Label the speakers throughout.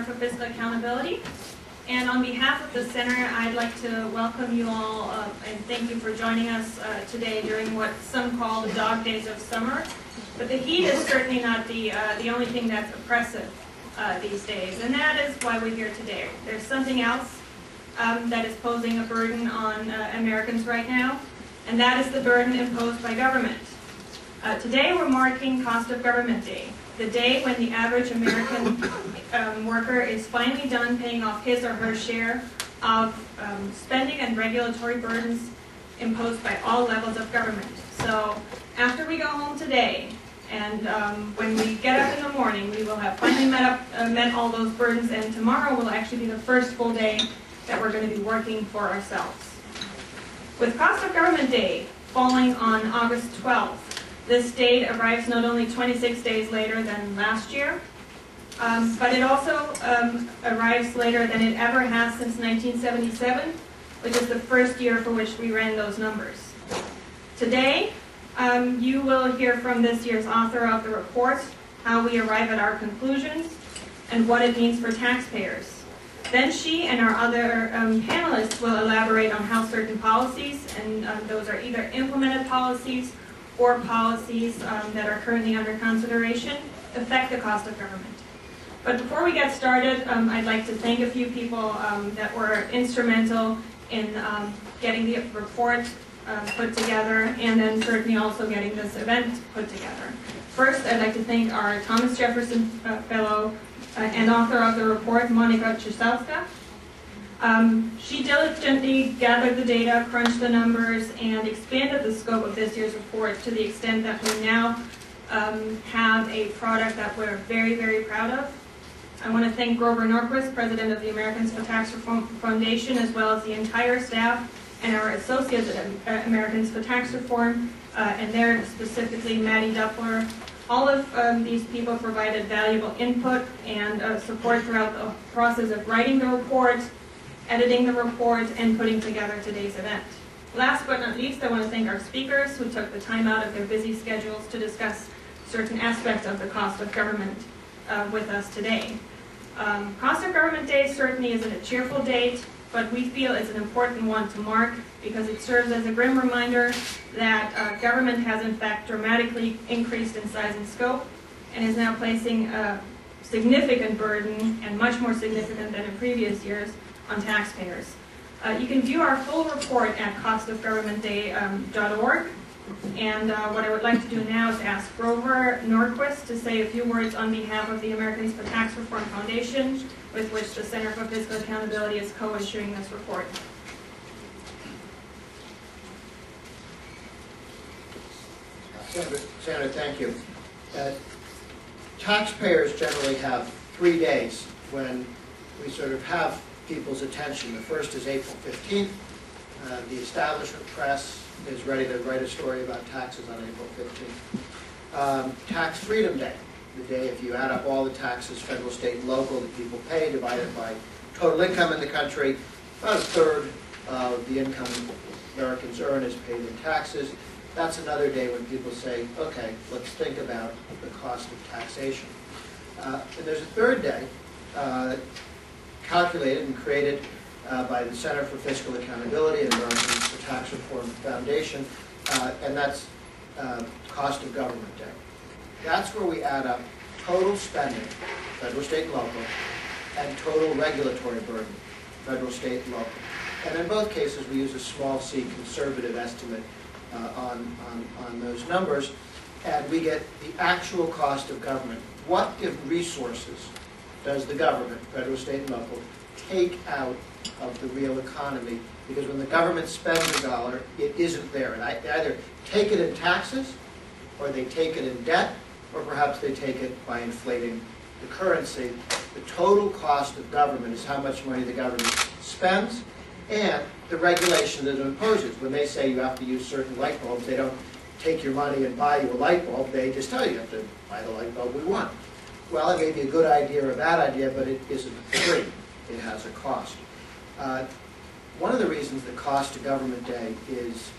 Speaker 1: for Fiscal Accountability. And on behalf of the Center, I'd like to welcome you all and thank you for joining us today during what some call the dog days of summer. But the heat is certainly not the only thing that's oppressive these days, and that is why we're here today. There's something else that is posing a burden on Americans right now, and that is the burden imposed by government. Today we're marking Cost of Government Day, the day when the average American worker is finally done paying off his or her share of spending and regulatory burdens imposed by all levels of government. So after we go home today, and when we get up in the morning, we will have finally met all those burdens, and tomorrow will actually be the first full day that we're going to be working for ourselves. With Cost of Government Day falling on August 12th, this date arrives not only 26 days later than last year, but it also arrives later than it ever has since 1977, which is the first year for which we ran those numbers. Today, you will hear from this year's author of the report how we arrive at our conclusions and what it means for taxpayers. Then she and our other panelists will elaborate on how certain policies, and those are either implemented policies or policies that are currently under consideration, affect the cost of government. But before we get started, I'd like to thank a few people that were instrumental in getting the report put together, and then certainly also getting this event put together. First, I'd like to thank our Thomas Jefferson Fellow and author of the report, Monika Ciesielska. She diligently gathered the data, crunched the numbers, and expanded the scope of this year's report to the extent that we now have a product that we're very, very proud of. I want to thank Grover Norquist, President of the Americans for Tax Reform Foundation, as well as the entire staff and our associates at Americans for Tax Reform, and there specifically Maddie Duffler. All of these people provided valuable input and support throughout the process of writing the report, editing the report, and putting together today's event. Last but not least, I want to thank our speakers who took the time out of their busy schedules to discuss certain aspects of the cost of government with us today. Cost of Government Day certainly isn't a cheerful date, but we feel it's an important one to mark because it serves as a grim reminder that government has in fact dramatically increased in size and scope and is now placing a significant burden, and much more significant than in previous years, on taxpayers. You can view our full report at costofgovernmentday.org. And what I would like to do now is ask Grover Norquist to say a few words on behalf of the Americans for Tax Reform Foundation, with which the Center for Fiscal Accountability is co-issuing this report.
Speaker 2: Senator, thank you. Taxpayers generally have 3 days when we sort of have people's attention. The first is April 15th. The establishment press is ready to write a story about taxes on April 15th. Tax Freedom Day, the day if you add up all the taxes, federal, state, and local, that people pay, divided by total income in the country, about a third of the income Americans earn is paid in taxes. That's another day when people say, okay, let's think about the cost of taxation. And there's a third day calculated and created by the Center for Fiscal Accountability and Americans for Tax Reform Foundation, and that's Cost of Government Day. That's where we add up total spending, federal, state, and local, and total regulatory burden, federal, state, and local. And in both cases, we use a small c conservative estimate on those numbers, and we get the actual cost of government. What if resources does the government, federal, state, and local, take out of the real economy? Because when the government spends a dollar, it isn't there. And they either take it in taxes, or they take it in debt, or perhaps they take it by inflating the currency. The total cost of government is how much money the government spends and the regulation that it imposes. When they say you have to use certain light bulbs, they don't take your money and buy you a light bulb. They just tell you have to buy the light bulb we want. Well, it may be a good idea or a bad idea, but it isn't free. It has a cost. One of the reasons the Cost of Government Day is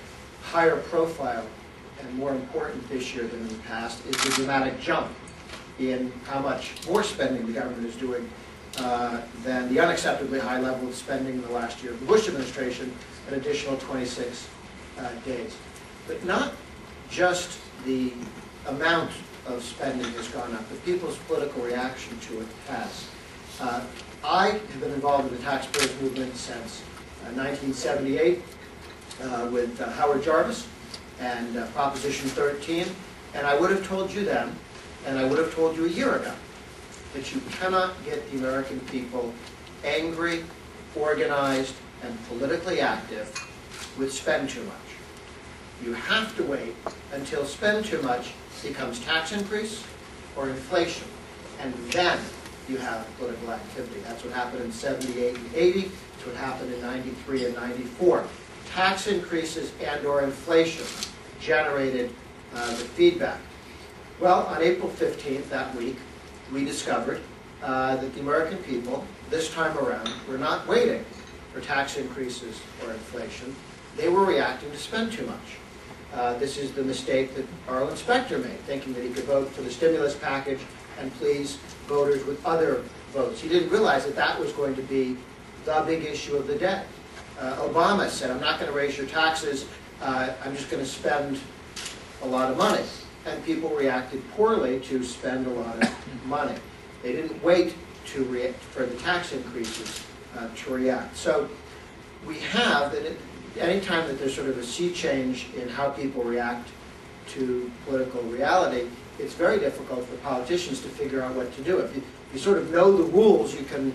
Speaker 2: higher profile and more important this year than in the past is the dramatic jump in how much more spending the government is doing than the unacceptably high level of spending in the last year of the Bush administration, an additional 26 days. But not just the amount of spending has gone up, but people's political reaction to it has. I have been involved in the taxpayers movement since 1978 with Howard Jarvis and Proposition 13, and I would have told you then, and I would have told you a year ago, that you cannot get the American people angry, organized, and politically active with spend too much. You have to wait until spend too much becomes tax increase or inflation, and then you have political activity. That's what happened in 78 and 80. That's what happened in 93 and 94. Tax increases and or inflation generated the feedback. Well, on April 15th, that week, we discovered that the American people, this time around, were not waiting for tax increases or inflation. They were reacting to spend too much. This is the mistake that Arlen Specter made, thinking that he could vote for the stimulus package and please voters with other votes. He didn't realize that that was going to be the big issue of the day. Obama said, I'm not going to raise your taxes, I'm just going to spend a lot of money. And people reacted poorly to spend a lot of money. They didn't wait for the tax increases to react. So we have, any time that there's sort of a sea change in how people react to political reality, it's very difficult for politicians to figure out what to do. If you sort of know the rules, you can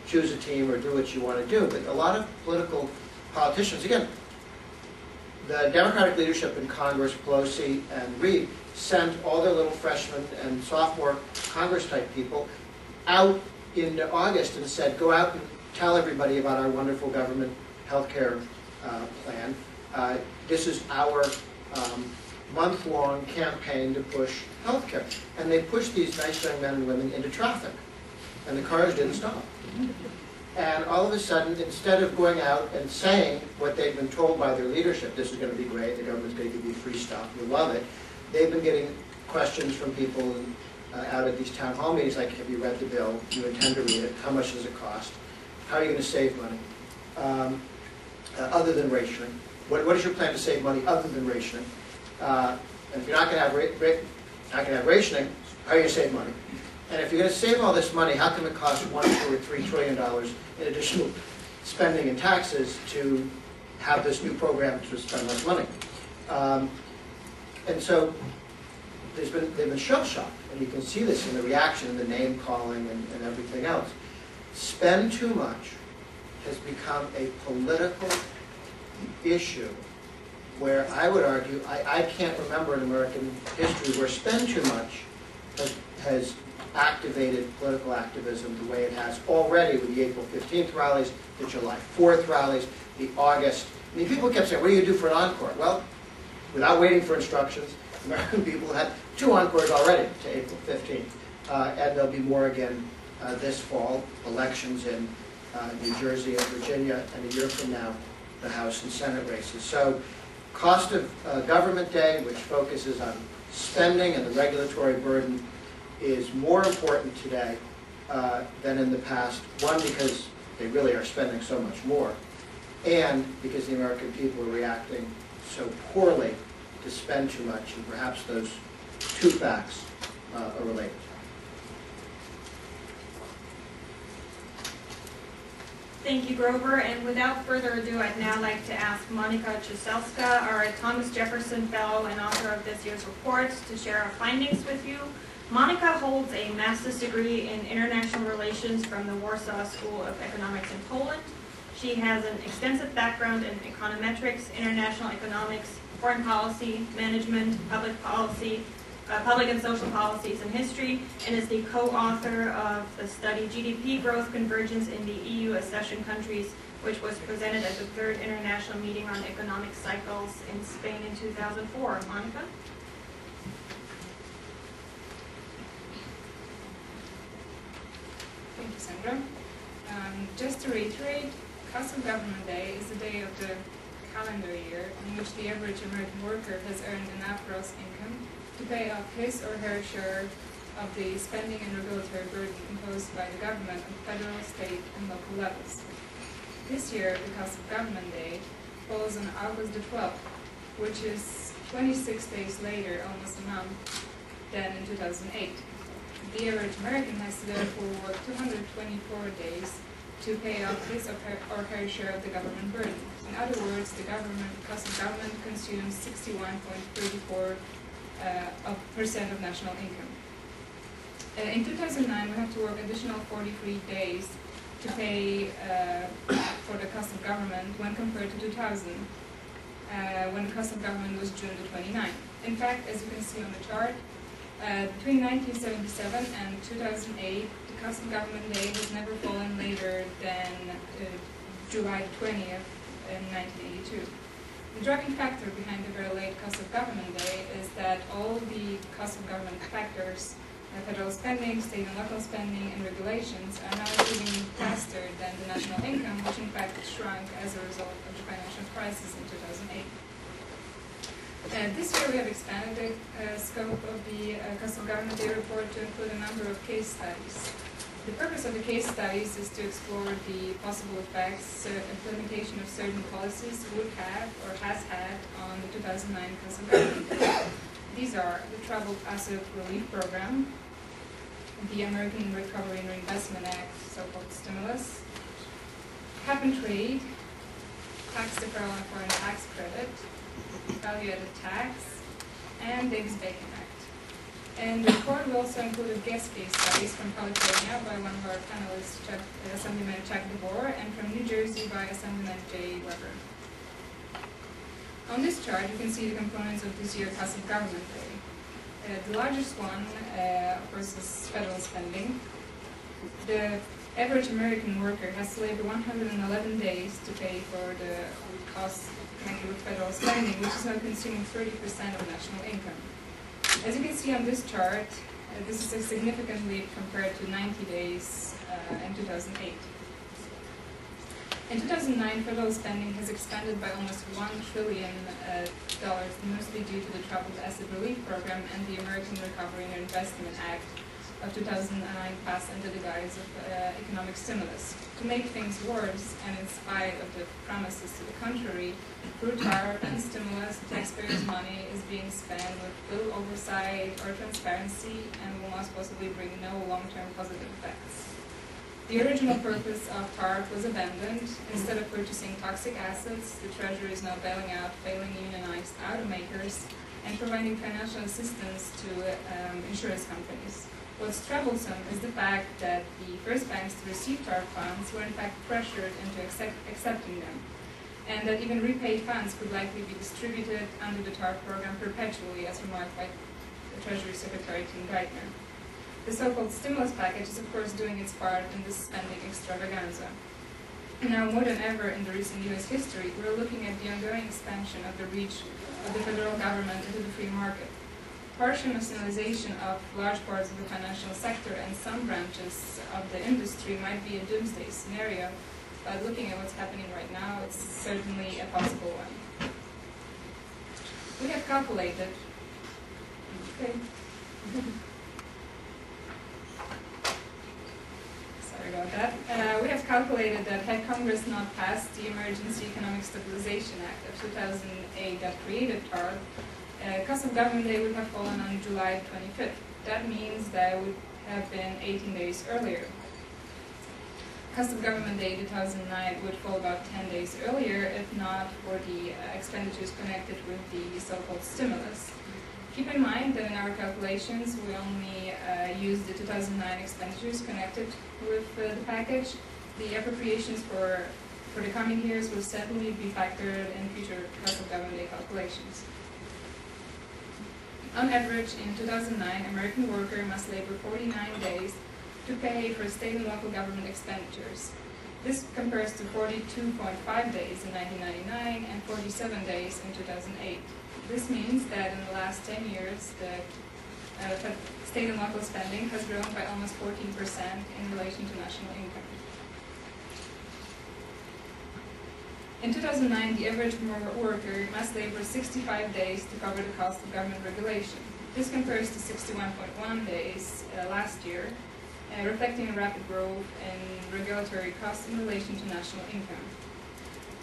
Speaker 2: choose a team or do what you want to do. But a lot of political politicians, again, the Democratic leadership in Congress, Pelosi and Reid, sent all their little freshmen and sophomore Congress-type people out into August and said, go out and tell everybody about our wonderful government health care plan. This is our month-long campaign to push health care. And they pushed these nice young men and women into traffic. And the cars didn't stop. And all of a sudden, instead of going out and saying what they've been told by their leadership, this is going to be great, the government's going to give you free stuff, you'll love it, they've been getting questions from people out at these town hall meetings like, have you read the bill? Do you intend to read it? How much does it cost? How are you going to save money? Other than rationing. What is your plan to save money other than rationing? And if you're not going to have rationing, how are you going to save money? And if you're going to save all this money, how come it costs $1, $2, or $3 trillion in additional spending and taxes to have this new program to spend less money? And so they've been shell-shocked, and you can see this in the reaction, the name calling, and everything else. Spend too much has become a political issue where I would argue, I can't remember in American history where spend too much has activated political activism the way it has already with the April 15th rallies, the July 4th rallies, the August. I mean, people kept saying, what do you do for an encore? Well, without waiting for instructions, American people had 2 encores already to April 15th. And there'll be more again this fall, elections in New Jersey and Virginia, and a year from now, the House and Senate races. So, cost of government day, which focuses on spending and the regulatory burden, is more important today than in the past. One, because they really are spending so much more, and because the American people are reacting so poorly to spend too much, and perhaps those 2 facts are related.
Speaker 1: Thank you, Grover. And without further ado, I'd now like to ask Monica Cieselska, our Thomas Jefferson Fellow and author of this year's report, to share our findings with you. Monica holds a master's degree in international relations from the Warsaw School of Economics in Poland. She has an extensive background in econometrics, international economics, foreign policy, management, public policy, public and social policies and history, and is the co-author of the study GDP Growth Convergence in the EU accession countries, which was presented at the 3rd International Meeting on Economic Cycles in Spain in 2004. Monica?
Speaker 3: Thank you, Sandra. Just to reiterate, Cost of Government Day is the day of the calendar year in which the average American worker has earned enough gross income to pay off his or her share of the spending and regulatory burden imposed by the government on federal, state, and local levels. This year, the Cost of Government Day falls on August the 12th, which is 26 days later, almost a month, than in 2008. The average American has to therefore work 224 days to pay off his or her share of the government burden. In other words, the cost of government consumes 61.34% of national income. In 2009, we have to work additional 43 days to pay for the cost of government when compared to 2000, when the cost of government was June the 29th. In fact, as you can see on the chart, between 1977 and 2008, the cost of government day has never fallen later than July 20th in 1982. The driving factor behind the very late cost of government day is that all the cost of government factors, federal spending, state and local spending, and regulations are now moving faster than the national income, which in fact shrunk as a result of the financial crisis in 2008. This year we have expanded the scope of the Cost of Government Day report to include a number of case studies. The purpose of the case studies is to explore the possible effects implementation of certain policies would have or has had on the 2009 Cost of Government Day. These are the Travel Asset Relief Program, the American Recovery and Reinvestment Act, so-called stimulus, cap and trade, tax deferral and foreign tax credit, value-added tax, and Davis-Bacon Act. And the report will also include guest case studies from California by one of our panelists, Assemblyman Chuck DeVore, and from New Jersey by Assemblyman Jay Weber. On this chart, you can see the components of this year's Cost of Government Day. The largest one, of course, is federal spending. The average American worker has to labor 111 days to pay for the costs connected with federal spending, which is now consuming 30% of national income. As you can see on this chart, this is a significant leap compared to 90 days in 2008. In 2009, federal spending has expanded by almost $1 trillion, mostly due to the Travel Asset Relief Program and the American Recovery and Reinvestment Act of 2009 passed under the guise of economic stimulus. To make things worse, and in spite of the promises to the contrary, through TARP and stimulus, taxpayers' money is being spent with little oversight or transparency and will most possibly bring no long-term positive effects. The original purpose of TARP was abandoned. Instead of purchasing toxic assets, the Treasury is now bailing out failing unionized automakers and providing financial assistance to insurance companies. What's troublesome is the fact that the first banks to receive TARP funds were in fact pressured into accepting them, and that even repaid funds could likely be distributed under the TARP program perpetually, as remarked by the Treasury Secretary Tim Geithner. The so-called stimulus package is of course doing its part in this spending extravaganza. Now, more than ever in the recent U.S. history, we're looking at the ongoing expansion of the reach of the federal government into the free market. Partial nationalization of large parts of the financial sector and some branches of the industry might be a doomsday scenario, but looking at what's happening right now, it's certainly a possible one. We have calculated, sorry about that. We have calculated that had Congress not passed the Emergency Economic Stabilization Act of 2008 that created TARP, Cost of Government Day would have fallen on July 25th. That means that it would have been 18 days earlier. Cost of Government Day 2009 would fall about 10 days earlier if not for the expenditures connected with the so-called stimulus. Keep in mind that in our calculations we only used the 2009 expenditures connected with the package. The appropriations for the coming years will certainly be factored in future Cost of Government Day calculations. On average, in 2009, American worker must labor 49 days to pay for state and local government expenditures. This compares to 42.5 days in 1999 and 47 days in 2008. This means that in the last 10 years, the state and local spending has grown by almost 14% in relation to national income. In 2009, the average worker must labor 65 days to cover the cost of government regulation. This compares to 61.1 days last year, reflecting a rapid growth in regulatory costs in relation to national income.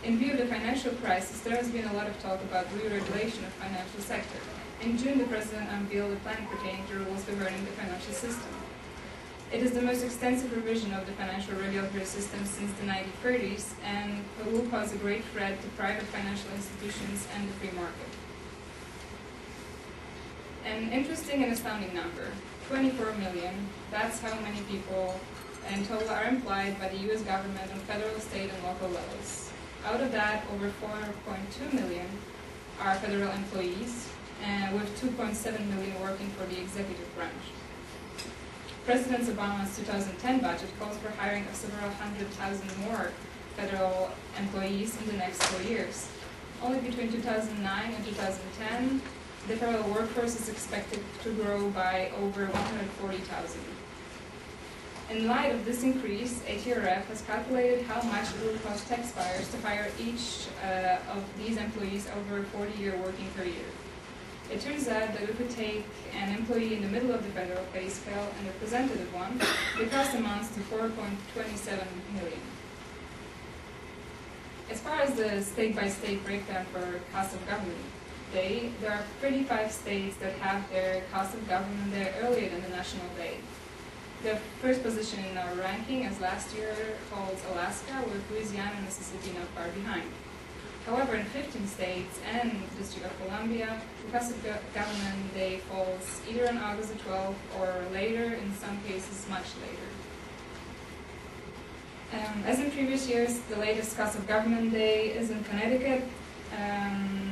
Speaker 3: In view of the financial crisis, there has been a lot of talk about re-regulation of the financial sector. In June, the President unveiled a plan pertaining to rules governing the financial system. It is the most extensive revision of the financial regulatory system since the 1930s and will pose a great threat to private financial institutions and the free market. An interesting and astounding number, 24 million, that's how many people in total are employed by the US government on federal, state, and local levels. Out of that, over 4.2 million are federal employees, with 2.7 million working for the executive branch. President Obama's 2010 budget calls for hiring of several 100,000 more federal employees in the next 4 years. Only between 2009 and 2010, the federal workforce is expected to grow by over 140,000. In light of this increase, ATRF has calculated how much it will cost taxpayers to hire each of these employees over a 40-year working career. It turns out that if we take an employee in the middle of the federal pay scale and a representative one, the cost amounts to 4.27 million. As far as the state-by-state breakdown for cost of government day, there are 35 states that have their cost of government day earlier than the national day. The first position in our ranking, as last year, holds Alaska, with Louisiana and Mississippi not far behind. However, in 15 states and the District of Columbia, the cost of government day falls either on August the 12th or later, in some cases much later. As in previous years, the latest cost of government day is in Connecticut,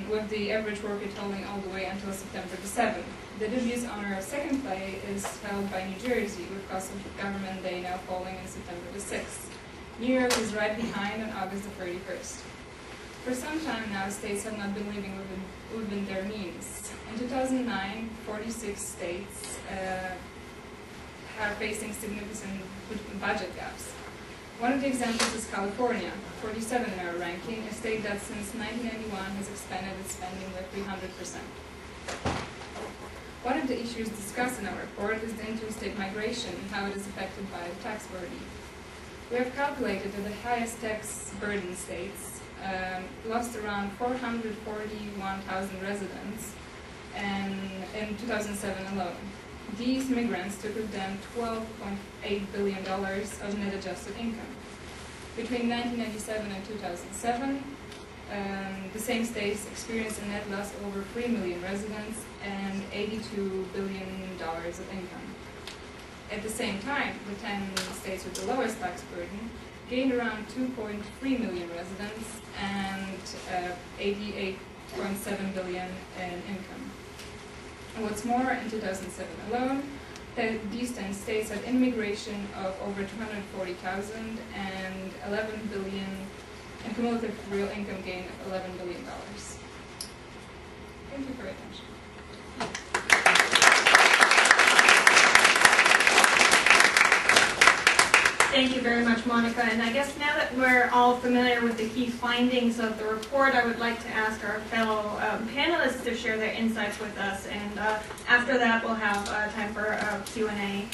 Speaker 3: with the average work rate holding all the way until September the 7th. The dubious honor of second place is held by New Jersey, with cost of government day now falling in September the 6th. New York is right behind on August the 31st. For some time now, states have not been living within their means. In 2009, 46 states are facing significant budget gaps. One of the examples is California, 47 in our ranking, a state that since 1991 has expanded its spending by 300%. One of the issues discussed in our report is the interstate migration and how it is affected by the tax burden. We have calculated that the highest tax burden states lost around 441,000 residents in 2007 alone. These migrants took with them $12.8 billion of net adjusted income. Between 1997 and 2007, the same states experienced a net loss of over 3 million residents and $82 billion of income. At the same time, the 10 states with the lowest tax burden gained around 2.3 million residents and $88.7 billion in income. And what's more, in 2007 alone, these 10 states had immigration of over 240,000 and 11 billion and cumulative real income gain of $11 billion. Thank you for your attention.
Speaker 1: Thank you very much, Monica. And I guess now that we're all familiar with the key findings of the report, I would like to ask our fellow panelists to share their insights with us. And after that, we'll have time for Q&A.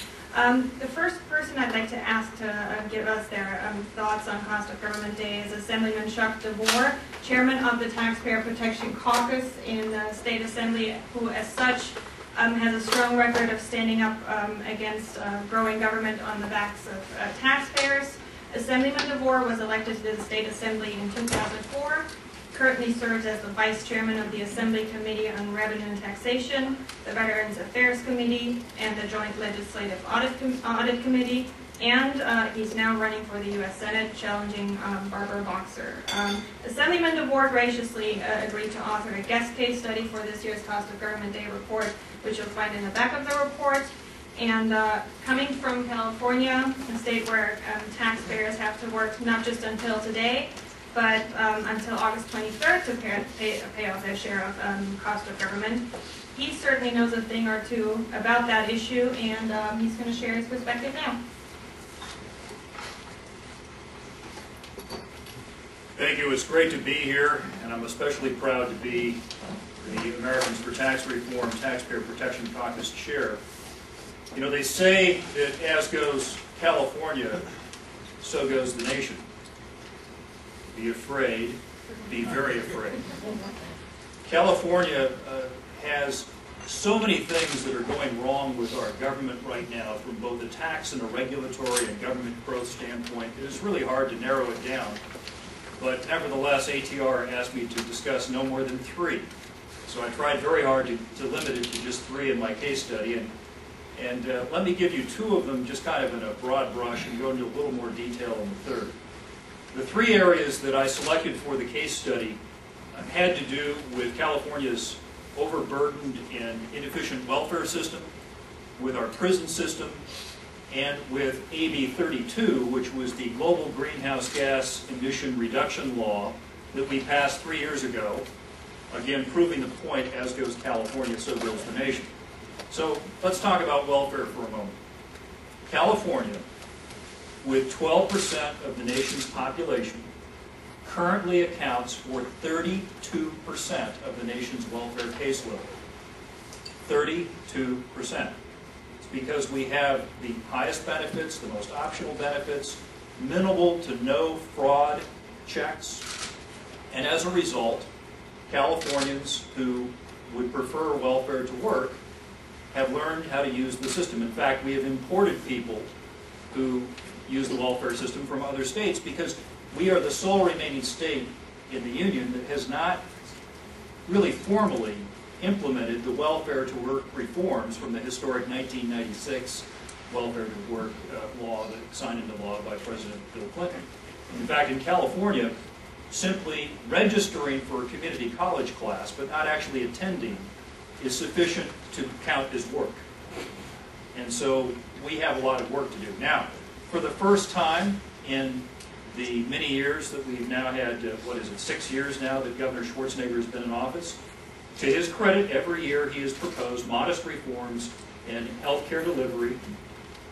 Speaker 1: The first person I'd like to ask to give us their thoughts on cost of government day is Assemblyman Chuck DeVore, chairman of the Taxpayer Protection Caucus in the State Assembly, who as such has a strong record of standing up against growing government on the backs of taxpayers. Assemblyman DeVore was elected to the State Assembly in 2004, currently serves as the Vice Chairman of the Assembly Committee on Revenue and Taxation, the Veterans Affairs Committee, and the Joint Legislative Audit Committee, and he's now running for the U.S. Senate, challenging Barbara Boxer. Assemblyman DeVore graciously agreed to author a guest case study for this year's Cost of Government Day report, which you'll find in the back of the report. And coming from California, a state where taxpayers have to work not just until today, but until August 23rd to pay off their share of cost of government, he certainly knows a thing or two about that issue, and he's going to share his perspective now.
Speaker 4: Thank you. It's great to be here, and I'm especially proud to be the Americans for Tax Reform Taxpayer Protection Caucus chair. You know, they say that as goes California, so goes the nation. Be afraid, be very afraid. California has so many things that are going wrong with our government right now from both a tax and a regulatory and government growth standpoint. It is really hard to narrow it down. But nevertheless, ATR asked me to discuss no more than 3. So I tried very hard to limit it to just 3 in my case study. And let me give you 2 of them just kind of in a broad brush and go into a little more detail on the 3rd. The 3 areas that I selected for the case study had to do with California's overburdened and inefficient welfare system, with our prison system, and with AB 32, which was the global greenhouse gas emission reduction law that we passed 3 years ago, again proving the point, as goes California, so goes the nation. So let's talk about welfare for a moment. California, with 12% of the nation's population, currently accounts for 32% of the nation's welfare caseload. 32%. It's because we have the highest benefits, the most optional benefits, minimal to no fraud checks, and as a result, Californians who would prefer welfare to work have learned how to use the system. In fact, we have imported people who use the welfare system from other states because we are the sole remaining state in the Union that has not really formally implemented the welfare to work reforms from the historic 1996 welfare to work law that signed into law by President Bill Clinton. In fact, in California, simply registering for a community college class but not actually attending is sufficient to count as work. And so we have a lot of work to do. Now, for the first time in the many years that we've now had, 6 years now that Governor Schwarzenegger has been in office, to his credit, every year he has proposed modest reforms in health care delivery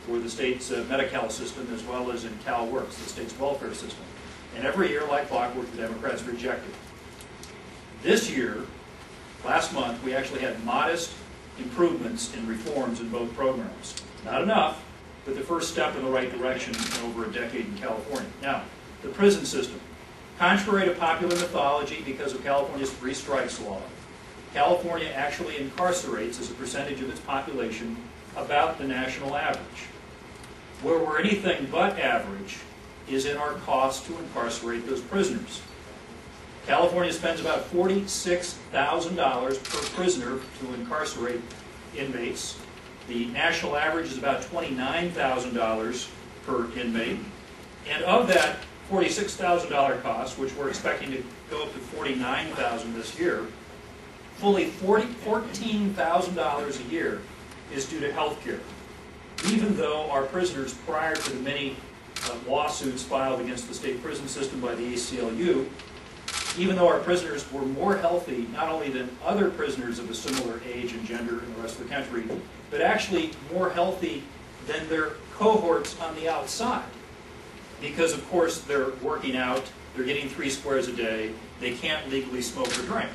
Speaker 4: for the state's Medi-Cal system as well as in CalWORKS, the state's welfare system. And every year, like clockwork, the Democrats rejected. This year, last month, we actually had modest improvements in reforms in both programs. Not enough, but the first step in the right direction in over a decade in California. Now, the prison system. Contrary to popular mythology, because of California's 3 strikes law, California actually incarcerates as a percentage of its population about the national average. Where we're anything but average is in our cost to incarcerate those prisoners. California spends about $46,000 per prisoner to incarcerate inmates. The national average is about $29,000 per inmate. And of that $46,000 cost, which we're expecting to go up to $49,000 this year, fully $14,000 a year is due to health care. Even though our prisoners, prior to the many lawsuits filed against the state prison system by the ACLU, even though our prisoners were more healthy, not only than other prisoners of a similar age and gender in the rest of the country, but actually more healthy than their cohorts on the outside. Because, of course, they're working out, they're getting 3 squares a day, they can't legally smoke or drink.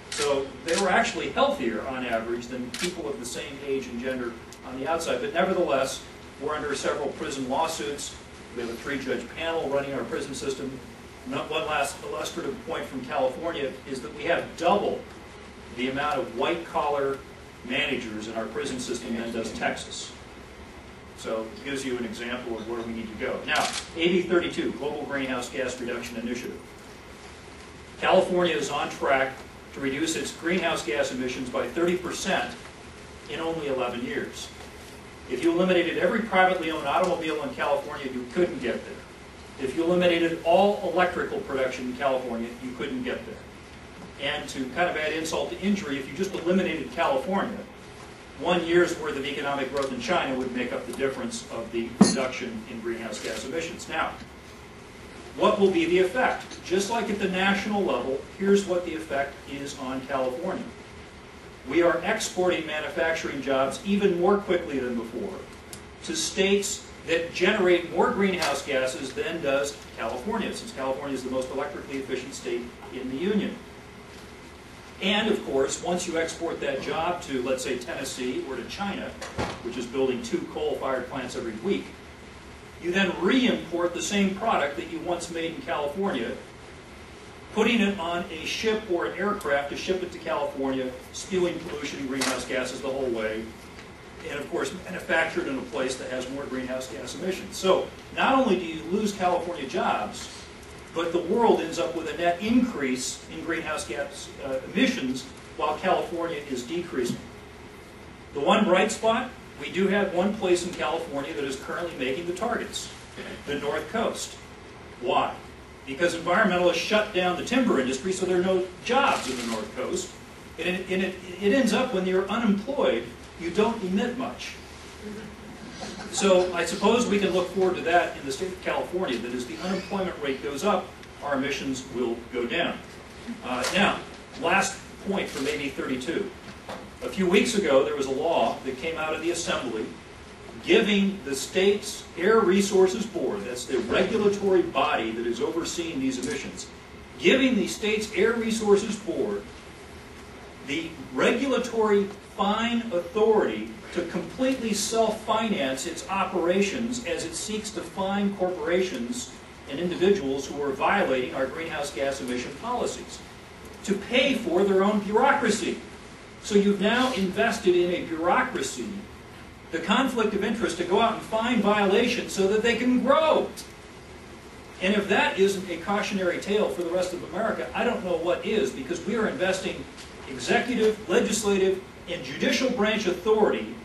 Speaker 4: So they were actually healthier on average than people of the same age and gender on the outside. But nevertheless, we're under several prison lawsuits. We have a 3-judge panel running our prison system. One last illustrative point from California is that we have double the amount of white-collar managers in our prison system than does Texas. So it gives you an example of where we need to go. Now, AB 32, Global Greenhouse Gas Reduction Initiative. California is on track to reduce its greenhouse gas emissions by 30% in only 11 years. If you eliminated every privately owned automobile in California, you couldn't get there. If you eliminated all electrical production in California, you couldn't get there. And to kind of add insult to injury, if you just eliminated California, 1 year's worth of economic growth in China would make up the difference of the reduction in greenhouse gas emissions. Now, what will be the effect? Just like at the national level, here's what the effect is on California. We are exporting manufacturing jobs even more quickly than before to states that generate more greenhouse gases than does California, since California is the most electrically efficient state in the Union. And of course, once you export that job to, let's say, Tennessee or to China, which is building 2 coal-fired plants every week, you then re-import the same product that you once made in California, putting it on a ship or an aircraft to ship it to California, spewing pollution and greenhouse gases the whole way, and of course manufactured in a place that has more greenhouse gas emissions. So not only do you lose California jobs, but the world ends up with a net increase in greenhouse gas emissions while California is decreasing. The one bright spot, we do have one place in California that is currently making the targets, the North Coast. Why? Because environmentalists shut down the timber industry, so there are no jobs in the North Coast. And it ends up when you're unemployed, you don't emit much. So I suppose we can look forward to that in the state of California, that as the unemployment rate goes up, our emissions will go down. Now, last point from AB 32. A few weeks ago, there was a law that came out of the Assembly giving the state's Air Resources Board, that's the regulatory body that is overseeing these emissions, giving the state's Air Resources Board the regulatory fine authority to completely self-finance its operations as it seeks to fine corporations and individuals who are violating our greenhouse gas emission policies, to pay for their own bureaucracy. So you've now invested in a bureaucracy, the conflict of interest to go out and find violations so that they can grow. And if that isn't a cautionary tale for the rest of America, I don't know what is, because we are investing executive, legislative, and judicial branch authority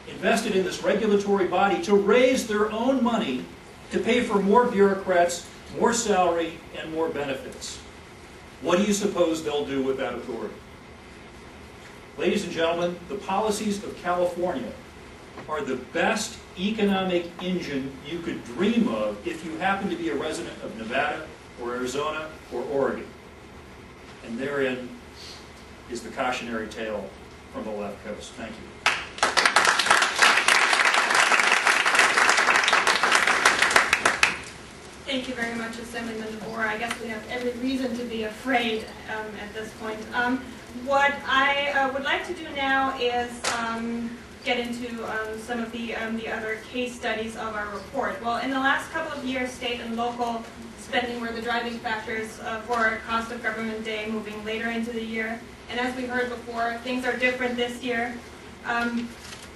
Speaker 4: invested in this regulatory body to raise their own money to pay for more bureaucrats, more salary, and more benefits. What do you suppose they'll do with that authority? Ladies and gentlemen, the policies of California are the best economic engine you could dream of if you happen to be a resident of Nevada or Arizona or Oregon. And therein is the cautionary tale from the left coast. Thank you.
Speaker 1: Thank you very much, Assemblyman DeVore. I guess we have every reason to be afraid at this point. What I would like to do now is get into some of the other case studies of our report. Well, in the last couple of years, state and local spending were the driving factors for Cost of Government Day moving later into the year. And as we heard before, things are different this year.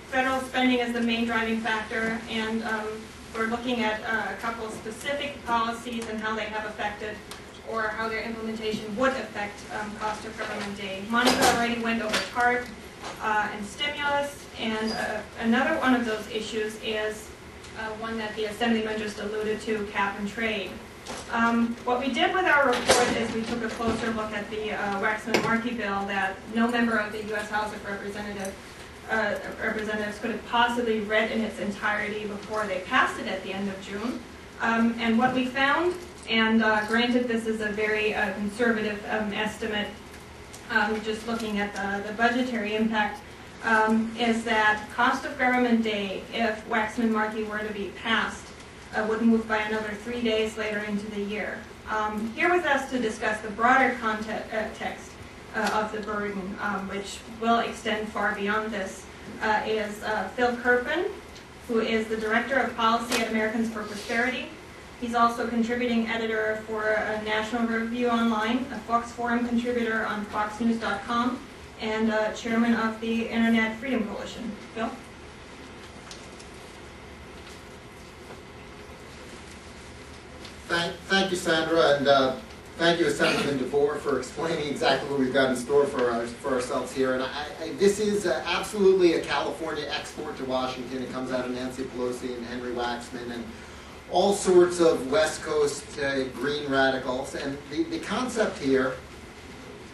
Speaker 1: Federal spending is the main driving factor, and we're looking at a couple of specific policies and how they have affected, or how their implementation would affect Cost of Government Day. Monica already went over TARP and stimulus, and another one of those issues is one that the Assemblyman just alluded to, cap and trade. What we did with our report is we took a closer look at the Waxman-Markey bill that no member of the U.S. House of Representatives could have possibly read in its entirety before they passed it at the end of June. And what we found, and granted this is a very conservative estimate, just looking at the budgetary impact, is that Cost of Government Day, if Waxman-Markey were to be passed, would move by another 3 days later into the year. Here with us to discuss the broader context of the burden, which will extend far beyond this, is Phil Kerpen, who is the Director of Policy at Americans for Prosperity. He's also contributing editor for National Review Online, a Fox Forum contributor on foxnews.com, and chairman of the Internet Freedom Coalition. Phil?
Speaker 5: Thank you, Sandra, and thank you, Assemblyman DeVore, for explaining exactly what we've got in store for ourselves here. And this is absolutely a California export to Washington. It comes out of Nancy Pelosi and Henry Waxman and all sorts of West Coast green radicals. And the concept here,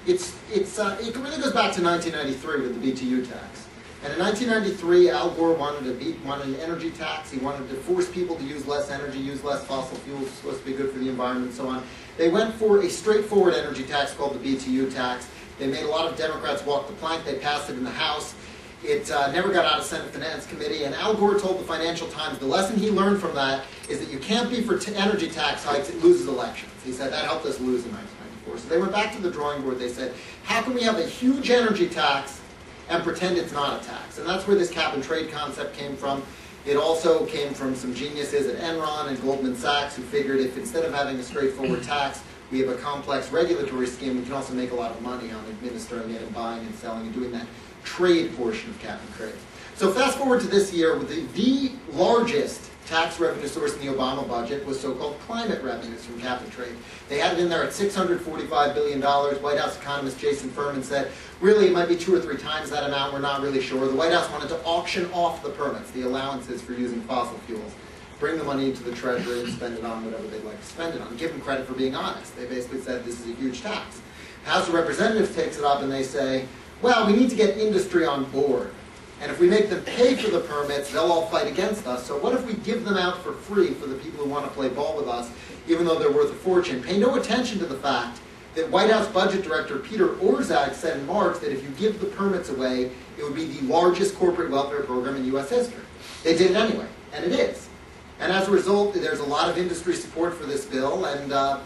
Speaker 5: it really goes back to 1993 with the BTU tax. And in 1993, Al Gore wanted an energy tax. He wanted to force people to use less energy, use less fossil fuels. It's supposed to be good for the environment and so on. They went for a straightforward energy tax called the BTU tax. They made a lot of Democrats walk the plank. They passed it in the House. It never got out of Senate Finance Committee, and Al Gore told the Financial Times the lesson he learned from that is that you can't be for energy tax hikes, it loses elections. He said that helped us lose in 1994. So they went back to the drawing board. They said, how can we have a huge energy tax and pretend it's not a tax? And that's where this cap and trade concept came from. It also came from some geniuses at Enron and Goldman Sachs who figured if instead of having a straightforward tax, we have a complex regulatory scheme, we can also make a lot of money on administering it and buying and selling and doing that trade portion of cap and trade. So fast forward to this year, with the largest tax revenue source in the Obama budget was so-called climate revenues from cap and trade. They had it in there at $645 billion. White House economist Jason Furman said, really, it might be 2 or 3 times that amount. We're not really sure. The White House wanted to auction off the permits, the allowances for using fossil fuels, bring the money into the Treasury and spend it on whatever they'd like to spend it on. Give them credit for being honest. They basically said this is a huge tax. House of Representatives takes it up and they say, well, we need to get industry on board. And if we make them pay for the permits, they'll all fight against us. So what if we give them out for free for the people who want to play ball with us, even though they're worth a fortune? Pay no attention to the fact that White House Budget Director Peter Orszag said in March that if you give the permits away, it would be the largest corporate welfare program in U.S. history. They did it anyway, and it is. And as a result, there's a lot of industry support for this bill, and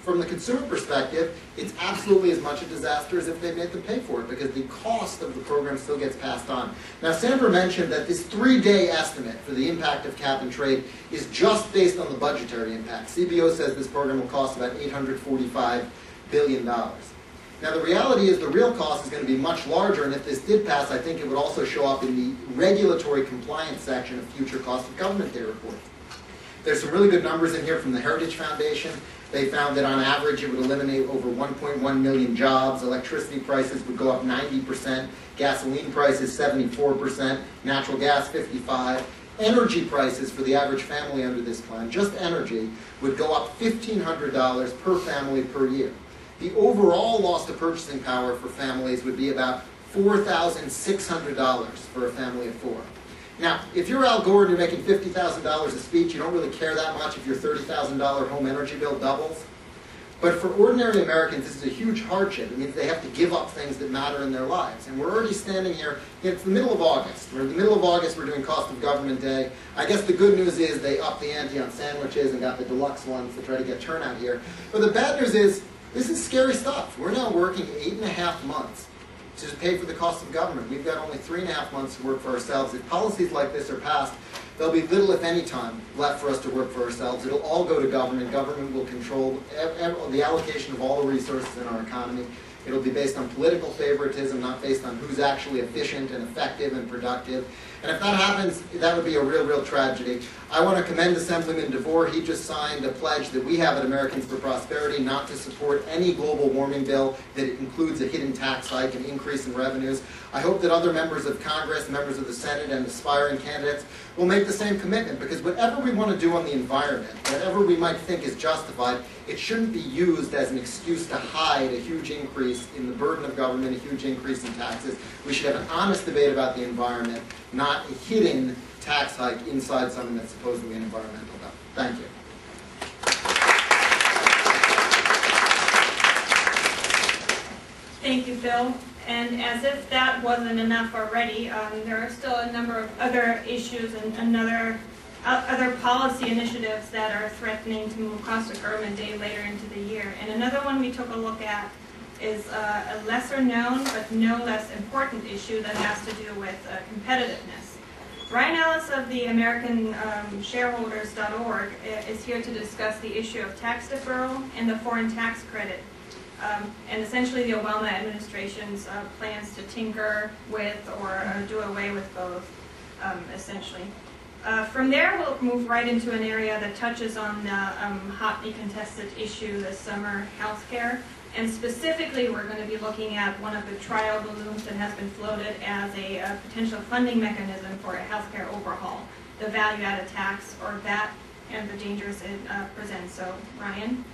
Speaker 5: from the consumer perspective, it's absolutely as much a disaster as if they made them pay for it, because the cost of the program still gets passed on. Now, Sandra mentioned that this 3-day estimate for the impact of cap and trade is just based on the budgetary impact. CBO says this program will cost about $845 billion. Now, the reality is the real cost is going to be much larger, and if this did pass, I think it would also show up in the regulatory compliance section of future cost of government day reports. There's some really good numbers in here from the Heritage Foundation. They found that on average it would eliminate over 1.1 million jobs. Electricity prices would go up 90%, gasoline prices 74%, natural gas 55%. Energy prices for the average family under this plan, just energy, would go up $1,500 per family per year. The overall loss to purchasing power for families would be about $4,600 for a family of 4. Now, if you're Al Gore and you're making $50,000 a speech, you don't really care that much if your $30,000 home energy bill doubles. But for ordinary Americans, this is a huge hardship. It means they have to give up things that matter in their lives. And we're already standing here, it's the middle of August. We're in the middle of August, we're doing Cost of Government Day. I guess the good news is they upped the ante on sandwiches and got the deluxe ones to try to get turnout here. But the bad news is, this is scary stuff. We're now working 8.5 months to pay for the cost of government. We've got only 3.5 months to work for ourselves. If policies like this are passed, there'll be little, if any, time left for us to work for ourselves. It'll all go to government. Government will control the allocation of all the resources in our economy. It'll be based on political favoritism, not based on who's actually efficient and effective and productive. And if that happens, that would be a real, real tragedy. I want to commend Assemblyman DeVore. He just signed a pledge that we have at Americans for Prosperity not to support any global warming bill that includes a hidden tax hike and increase in revenues. I hope that other members of Congress, members of the Senate, and aspiring candidates will make the same commitment, because whatever we want to do on the environment, whatever we might think is justified, it shouldn't be used as an excuse to hide a huge increase in the burden of government, a huge increase in taxes. We should have an honest debate about the environment, not a hidden tax hike inside something that's supposedly an environmental bill. Thank you.
Speaker 1: Thank you, Phil. And as if that wasn't enough already, there are still a number of other issues and other policy initiatives that are threatening to move Cost of Government Day later into the year. And another one we took a look at is a lesser known but no less important issue that has to do with competitiveness. Ryan Ellis of the AmericanShareholders.org is here to discuss the issue of tax deferral and the foreign tax credit. And essentially the Obama administration's plans to tinker with or do away with both, essentially. From there, we'll move right into an area that touches on the hotly contested issue this summer, healthcare. And specifically, we're going to be looking at one of the trial balloons that has been floated as a potential funding mechanism for a healthcare overhaul, the value-added tax, or VAT, and the dangers it presents. So, Ryan?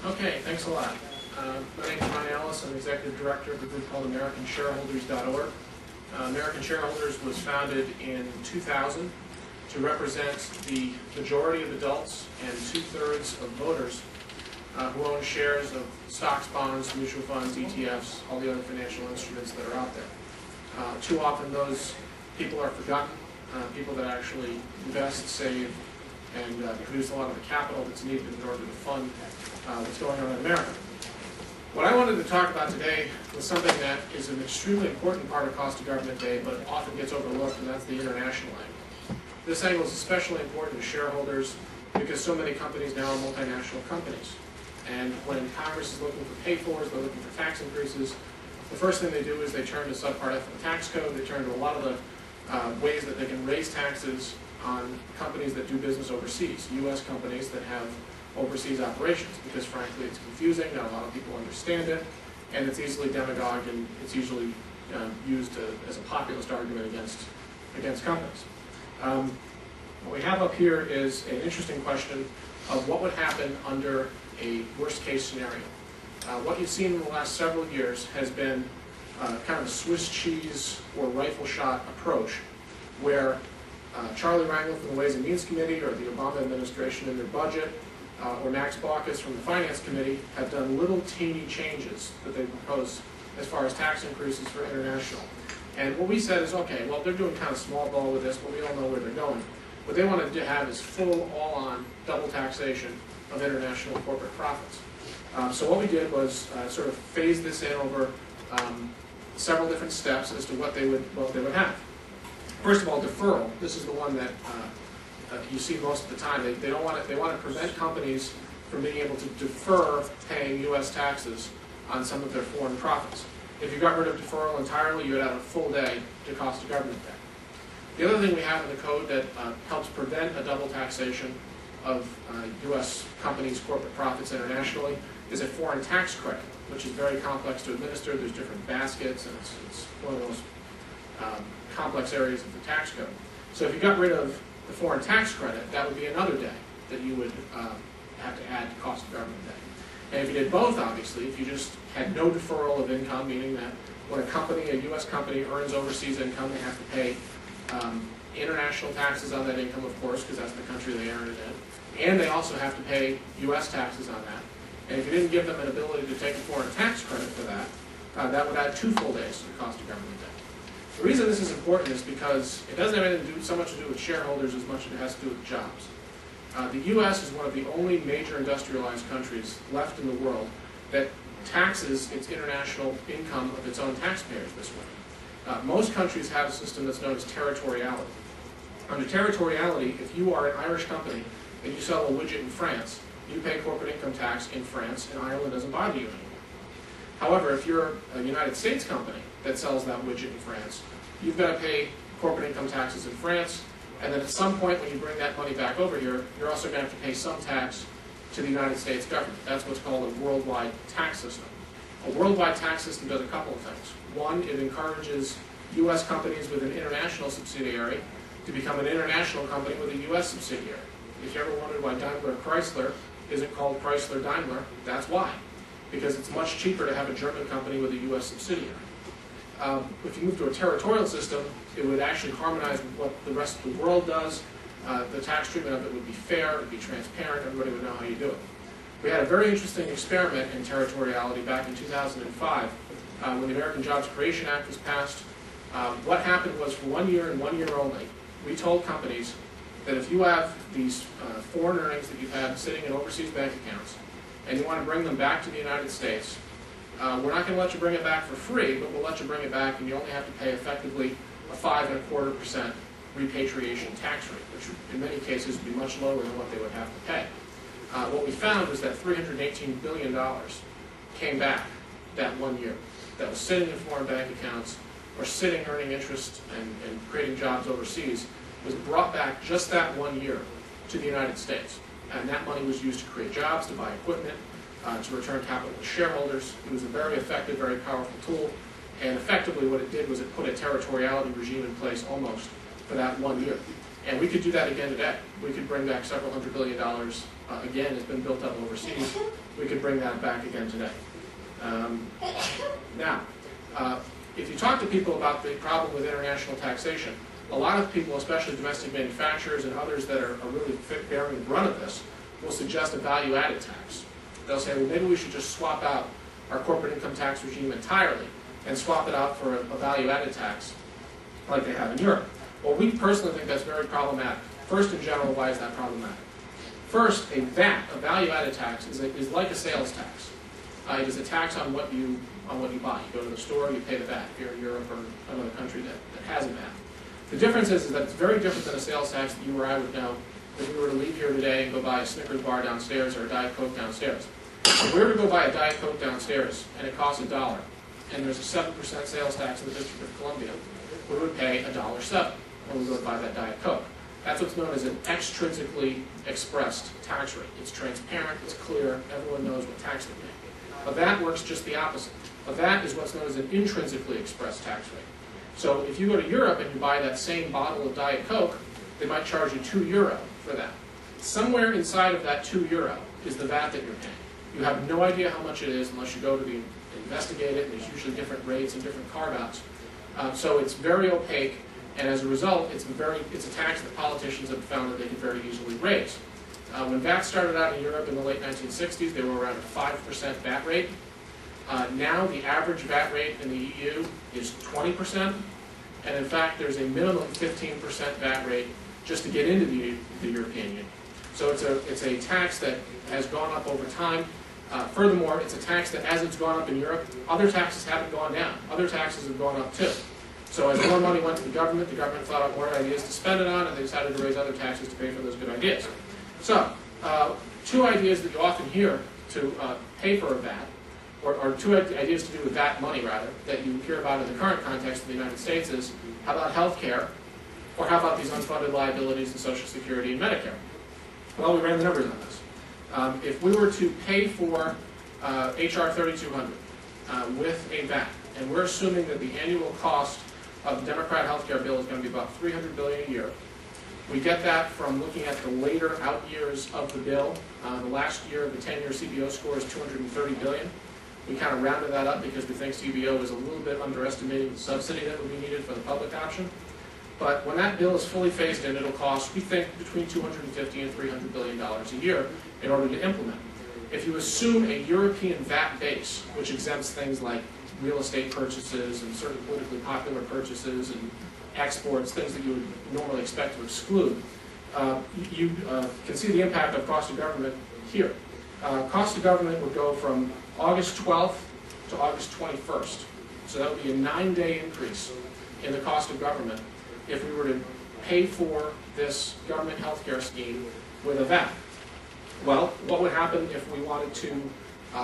Speaker 6: Okay, thanks a lot. My name is Ryan Ellis. I'm Executive Director of a group called AmericanShareholders.org. American Shareholders was founded in 2000 to represent the majority of adults and 2/3 of voters who own shares of stocks, bonds, mutual funds, ETFs, all the other financial instruments that are out there. Too often those people are forgotten, people that actually invest, save, and produce a lot of the capital that's needed in order to fund what's going on in America. What I wanted to talk about today was something that is an extremely important part of Cost of Government Day, but often gets overlooked, and that's the international angle. This angle is especially important to shareholders because so many companies now are multinational companies. And when Congress is looking for pay-fors, they're looking for tax increases, the first thing they do is they turn to Subpart F of the tax code, they turn to a lot of the ways that they can raise taxes on companies that do business overseas, U.S. companies that have overseas operations, because frankly it's confusing, not a lot of people understand it, and it's easily demagogued, and it's usually used as a populist argument against companies. What we have up here is an interesting question of what would happen under a worst case scenario. What you've seen in the last several years has been kind of a Swiss cheese or rifle shot approach, where Charlie Rangel from the Ways and Means Committee, or the Obama administration in their budget, or Max Baucus from the Finance Committee have done little teeny changes that they propose as far as tax increases for international. And what we said is, okay, well, they're doing kind of small ball with this, but we all know where they're going. What they wanted to have is full, all-on, double taxation of international corporate profits. So what we did was sort of phase this in over several different steps as to what they would have. First of all, deferral. This is the one that you see most of the time. They want to prevent companies from being able to defer paying U.S. taxes on some of their foreign profits. If you got rid of deferral entirely, you would add a full day to Cost of Government Day. The other thing we have in the code that helps prevent a double taxation of U.S. companies' corporate profits internationally is a foreign tax credit, which is very complex to administer. There's different baskets, and it's one of the most complex areas of the tax code. So if you got rid of the foreign tax credit, that would be another day that you would have to add to Cost of Government Day. And if you did both, obviously, if you just had no deferral of income, meaning that when a company, a U.S. company, earns overseas income, they have to pay international taxes on that income, of course, because that's the country they earn it in, and they also have to pay U.S. taxes on that. And if you didn't give them an ability to take a foreign tax credit for that, that would add 2 full days to the Cost of Government Day. The reason this is important is because it doesn't have anything to do, so much to do with shareholders as much as it has to do with jobs. The U.S. is one of the only major industrialized countries left in the world that taxes its international income of its own taxpayers this way. Most countries have a system that's known as territoriality. Under territoriality, if you are an Irish company and you sell a widget in France, you pay corporate income tax in France, and Ireland doesn't bother you anymore. However, if you're a United States company that sells that widget in France, you've got to pay corporate income taxes in France, and then at some point when you bring that money back over here, you're also going to have to pay some tax to the United States government. That's what's called a worldwide tax system. A worldwide tax system does a couple of things. One, it encourages U.S. companies with an international subsidiary to become an international company with a U.S. subsidiary. If you ever wondered why Daimler Chrysler isn't called Chrysler Daimler, that's why. Because it's much cheaper to have a German company with a U.S. subsidiary. If you move to a territorial system, it would actually harmonize with what the rest of the world does. The tax treatment of it would be fair, it would be transparent, everybody would know how you do it. We had a very interesting experiment in territoriality back in 2005 when the American Jobs Creation Act was passed. What happened was, for 1 year and 1 year only, we told companies that if you have these foreign earnings that you've had sitting in overseas bank accounts and you want to bring them back to the United States, we're not going to let you bring it back for free, but we'll let you bring it back, and you only have to pay effectively a 5.25% repatriation tax rate, which in many cases would be much lower than what they would have to pay. What we found was that $318 billion came back that 1 year that was sitting in foreign bank accounts or sitting earning interest and creating jobs overseas, was brought back just that 1 year to the United States. And that money was used to create jobs, to buy equipment, to return capital to shareholders. It was a very effective, very powerful tool. And effectively what it did was it put a territoriality regime in place almost for that 1 year. And we could do that again today. We could bring back several $100 billion. Again, it's been built up overseas. We could bring that back again today. Now, if you talk to people about the problem with international taxation, a lot of people, especially domestic manufacturers and others that are really bearing the brunt of this, will suggest a value-added tax. They'll say, well, maybe we should just swap out our corporate income tax regime entirely and swap it out for a value-added tax like they have in Europe. Well, we personally think that's very problematic. First, in general, why is that problematic? First, a VAT, a value-added tax, is like a sales tax. It is a tax on what you buy. You go to the store, you pay the VAT. If you're in Europe or another country that has a VAT. The difference is that it's very different than a sales tax that you or I would know if we were to leave here today and go buy a Snickers bar downstairs or a Diet Coke downstairs. If we were to go buy a Diet Coke downstairs and it costs $1, and there's a 7% sales tax in the District of Columbia, we would pay $1.07 when we go to buy that Diet Coke. That's what's known as an extrinsically expressed tax rate. It's transparent, it's clear, everyone knows what tax they pay. A VAT works just the opposite. A VAT is what's known as an intrinsically expressed tax rate. So if you go to Europe and you buy that same bottle of Diet Coke, they might charge you €2 for that. Somewhere inside of that €2 is the VAT that you're paying. You have no idea how much it is unless you go to investigate it, and there's usually different rates and different carve-outs. So it's very opaque, and as a result, it's a tax that politicians have found that they can very easily raise. When VAT started out in Europe in the late 1960s, they were around a 5% VAT rate. Now the average VAT rate in the EU is 20%, and in fact there's a minimum 15% VAT rate just to get into the European Union. So it's a tax that has gone up over time. Furthermore, it's a tax that as it's gone up in Europe, other taxes haven't gone down. Other taxes have gone up too. So as more money went to the government thought out more ideas to spend it on, and they decided to raise other taxes to pay for those good ideas. So, two ideas that you often hear to pay for a VAT, or two ideas to do with VAT money, rather, that you hear about in the current context of the United States is, how about health care, or how about these unfunded liabilities in Social Security and Medicare? Well, we ran the numbers on this. If we were to pay for H.R. 3200 with a VAT, and we're assuming that the annual cost of the Democrat health care bill is going to be about $300 billion a year. We get that from looking at the later out years of the bill. The last year of the 10-year CBO score is $230 billion. We kind of rounded that up because we think CBO is a little bit underestimating the subsidy that would be needed for the public option. But when that bill is fully phased in, it'll cost, we think, between $250 and $300 billion a year in order to implement. If you assume a European VAT base, which exempts things like real estate purchases and certain politically popular purchases and exports, things that you would normally expect to exclude, you can see the impact of cost of government here. Cost of government would go from August 12th to August 21st. So that would be a 9-day increase in the cost of government if we were to pay for this government health care scheme with a VAT. Well, what would happen if we wanted to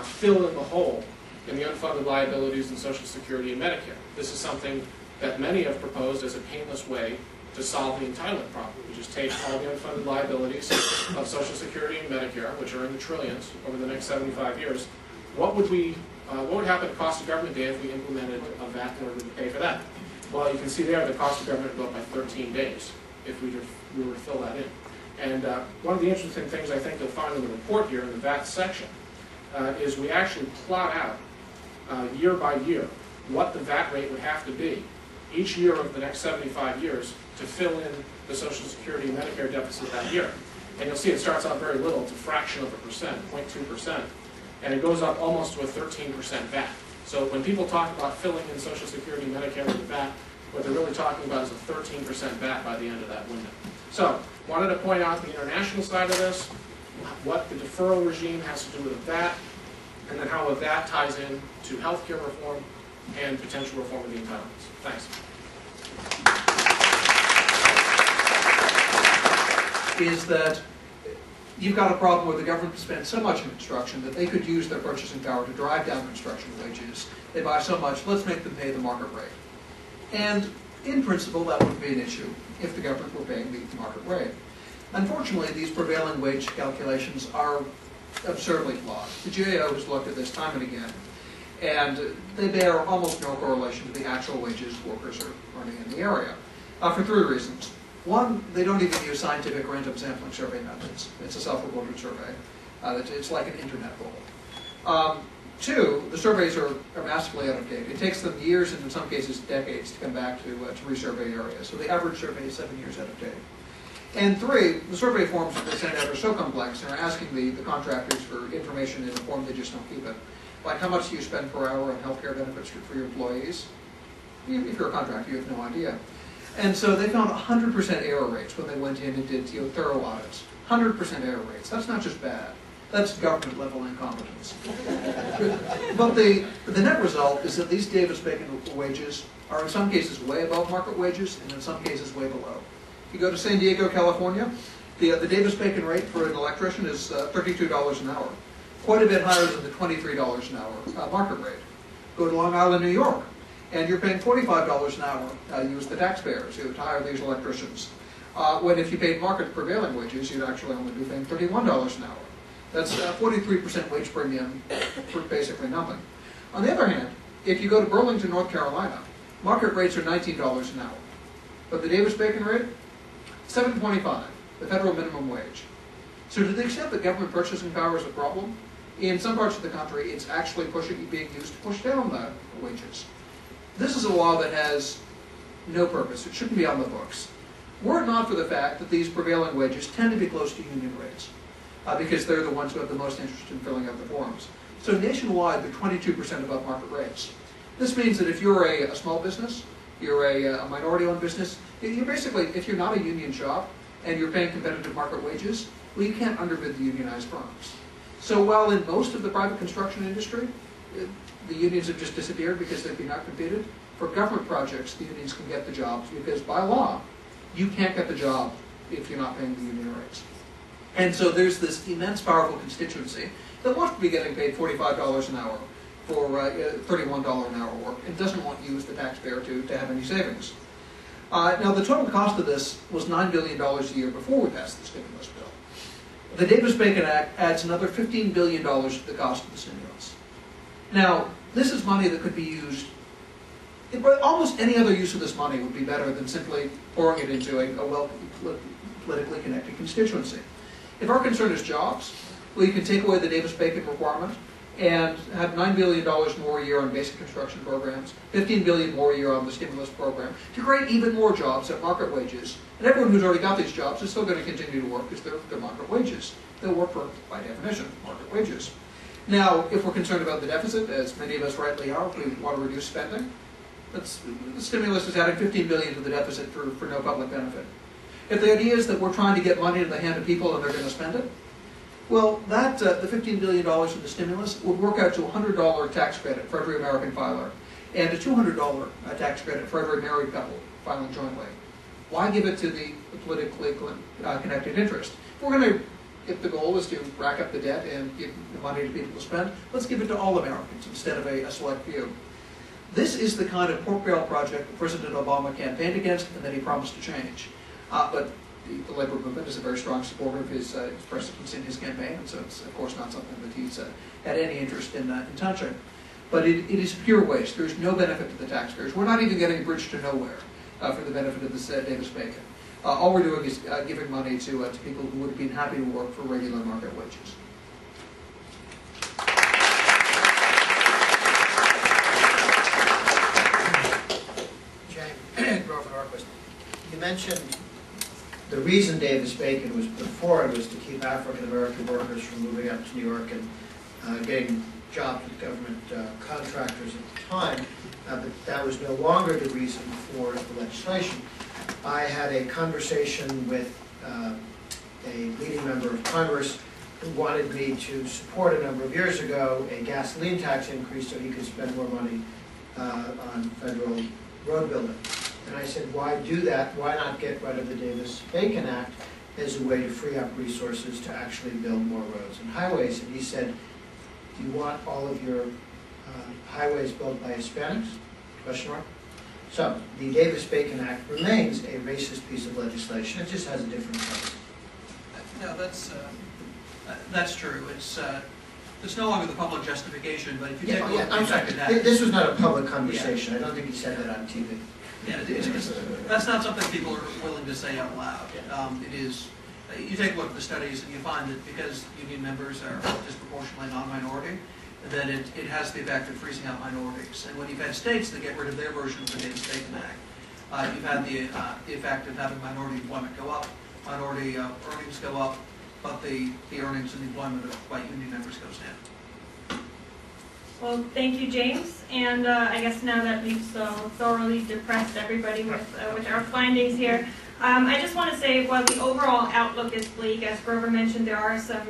Speaker 6: fill in the hole in the unfunded liabilities in Social Security and Medicare? This is something that many have proposed as a painless way to solve the entitlement problem. We just take all the unfunded liabilities of Social Security and Medicare, which are in the trillions over the next 75 years. What would happen to cost of government day if we implemented a VAT in order to pay for that? Well, you can see there the cost of government would go up by 13 days if we were to fill that in. And one of the interesting things I think you'll find in the report here in the VAT section is we actually plot out year by year what the VAT rate would have to be each year of the next 75 years to fill in the Social Security and Medicare deficit that year. And you'll see it starts out very little. It's a fraction of a percent, 0.2%. And it goes up almost to a 13% VAT. So when people talk about filling in Social Security and Medicare with a VAT, what they're really talking about is a 13% VAT by the end of that window. So, wanted to point out the international side of this, what the deferral regime has to do with a VAT, and then how a VAT ties in to healthcare reform and potential reform of the entitlements. Thanks.
Speaker 7: Is that you've got a problem where the government spends so much on construction that they could use their purchasing power to drive down construction wages. They buy so much, let's make them pay the market rate. And in principle, that wouldn't be an issue if the government were paying the market rate. Unfortunately, these prevailing wage calculations are absurdly flawed. The GAO has looked at this time and again, and they bear almost no correlation to the actual wages workers are earning in the area, for three reasons. One, they don't even use scientific random sampling survey methods. It's a self-reported survey. It's like an internet poll. Two, the surveys are massively out of date. It takes them years and in some cases decades to come back to resurvey areas. So the average survey is 7 years out of date. And three, the survey forms that they send out are so complex and are asking the contractors for information in a form they just don't keep it. Like how much do you spend per hour on healthcare benefits for your employees? If you're a contractor, you have no idea. And so they found 100% error rates when they went in and did thorough audits. 100% error rates. That's not just bad. That's government level incompetence. But the net result is that these Davis-Bacon wages are in some cases way above market wages and in some cases way below. If you go to San Diego, California, the Davis-Bacon rate for an electrician is $32 an hour. Quite a bit higher than the $23 an hour market rate. Go to Long Island, New York, and you're paying $45 an hour. You as the taxpayers to hire these electricians. When if you paid market prevailing wages, you'd actually only be paying $31 an hour. That's 43% wage premium for basically nothing. On the other hand, if you go to Burlington, North Carolina, market rates are $19 an hour. But the Davis-Bacon rate, $7.25, the federal minimum wage. So to the extent that government purchasing power is a problem, in some parts of the country, it's actually being used to push down the wages. This is a law that has no purpose. It shouldn't be on the books. Were it not for the fact that these prevailing wages tend to be close to union rates, because they're the ones who have the most interest in filling out the forms. So nationwide, they're 22% above market rates. This means that if you're a small business, you're a minority-owned business, you're basically, if you're not a union shop and you're paying competitive market wages, well, you can't underbid the unionized firms. So while in most of the private construction industry, the unions have just disappeared because they've been outcompeted, for government projects, the unions can get the jobs because by law, you can't get the job if you're not paying the union rates. And so there's this immense powerful constituency that wants to be getting paid $45 an hour for $31 an hour work and doesn't want you as the taxpayer to have any savings. Now the total cost of this was $9 billion a year before we passed the stimulus bill. The Davis-Bacon Act adds another $15 billion to the cost of the stimulus. Now, this is money that could be used, almost any other use of this money would be better than simply pouring it into a well politically connected constituency. If our concern is jobs, well, you can take away the Davis-Bacon requirement and have $9 billion more a year on basic construction programs, $15 billion more a year on the stimulus program, to create even more jobs at market wages. And everyone who's already got these jobs is still going to continue to work because they're market wages. They'll work for, by definition, market wages. Now, if we're concerned about the deficit, as many of us rightly are, if we want to reduce spending, the stimulus is adding $15 billion to the deficit for no public benefit. If the idea is that we're trying to get money in the hand of people and they're going to spend it, well, that the $15 billion in the stimulus would work out to a $100 tax credit for every American filer and a $200 tax credit for every married couple filing jointly. Why give it to the politically connected interest? If the goal is to rack up the debt and give the money to people to spend, let's give it to all Americans instead of a select few. This is the kind of pork barrel project that President Obama campaigned against and that he promised to change. But the labor movement is a very strong supporter of his presidency in his campaign, and so it's of course not something that he's had any interest in touching. But it is pure waste. There's no benefit to the taxpayers. We're not even getting a bridge to nowhere for the benefit of this Davis-Bacon. All we're doing is giving money to people who would have been happy to work for regular market wages.
Speaker 2: Jane Grover Norquist, you mentioned the reason Davis-Bacon was put forward was to keep African-American workers from moving up to New York and getting jobs with government contractors at the time, but that was no longer the reason for the legislation. I had a conversation with a leading member of Congress who wanted me to support a number of years ago a gasoline tax increase so he could spend more money on federal road building. And I said, why do that? Why not get rid of the Davis-Bacon Act as a way to free up resources to actually build more roads and highways? And he said, do you want all of your highways built by Hispanics? Question mark. So the Davis-Bacon Act remains a racist piece of legislation. It just has a different color.
Speaker 7: No, that's true. It's no longer the public justification, but if you take a look at the effect of that,
Speaker 2: this was not a public conversation. I don't think he said that on TV.
Speaker 7: Yeah, that's not something people are willing to say out loud. It is. You take a look at the studies and you find that because union members are disproportionately non-minority, then it has the effect of freezing out minorities. And when you've had states that get rid of their version of the Davis Bacon Act, you've had the effect of having minority employment go up, minority earnings go up, but the earnings and the employment of white union members goes down.
Speaker 1: Well, thank you, James. And I guess now that we've so thoroughly depressed everybody with our findings here, I just want to say, while the overall outlook is bleak, as Grover mentioned, there are some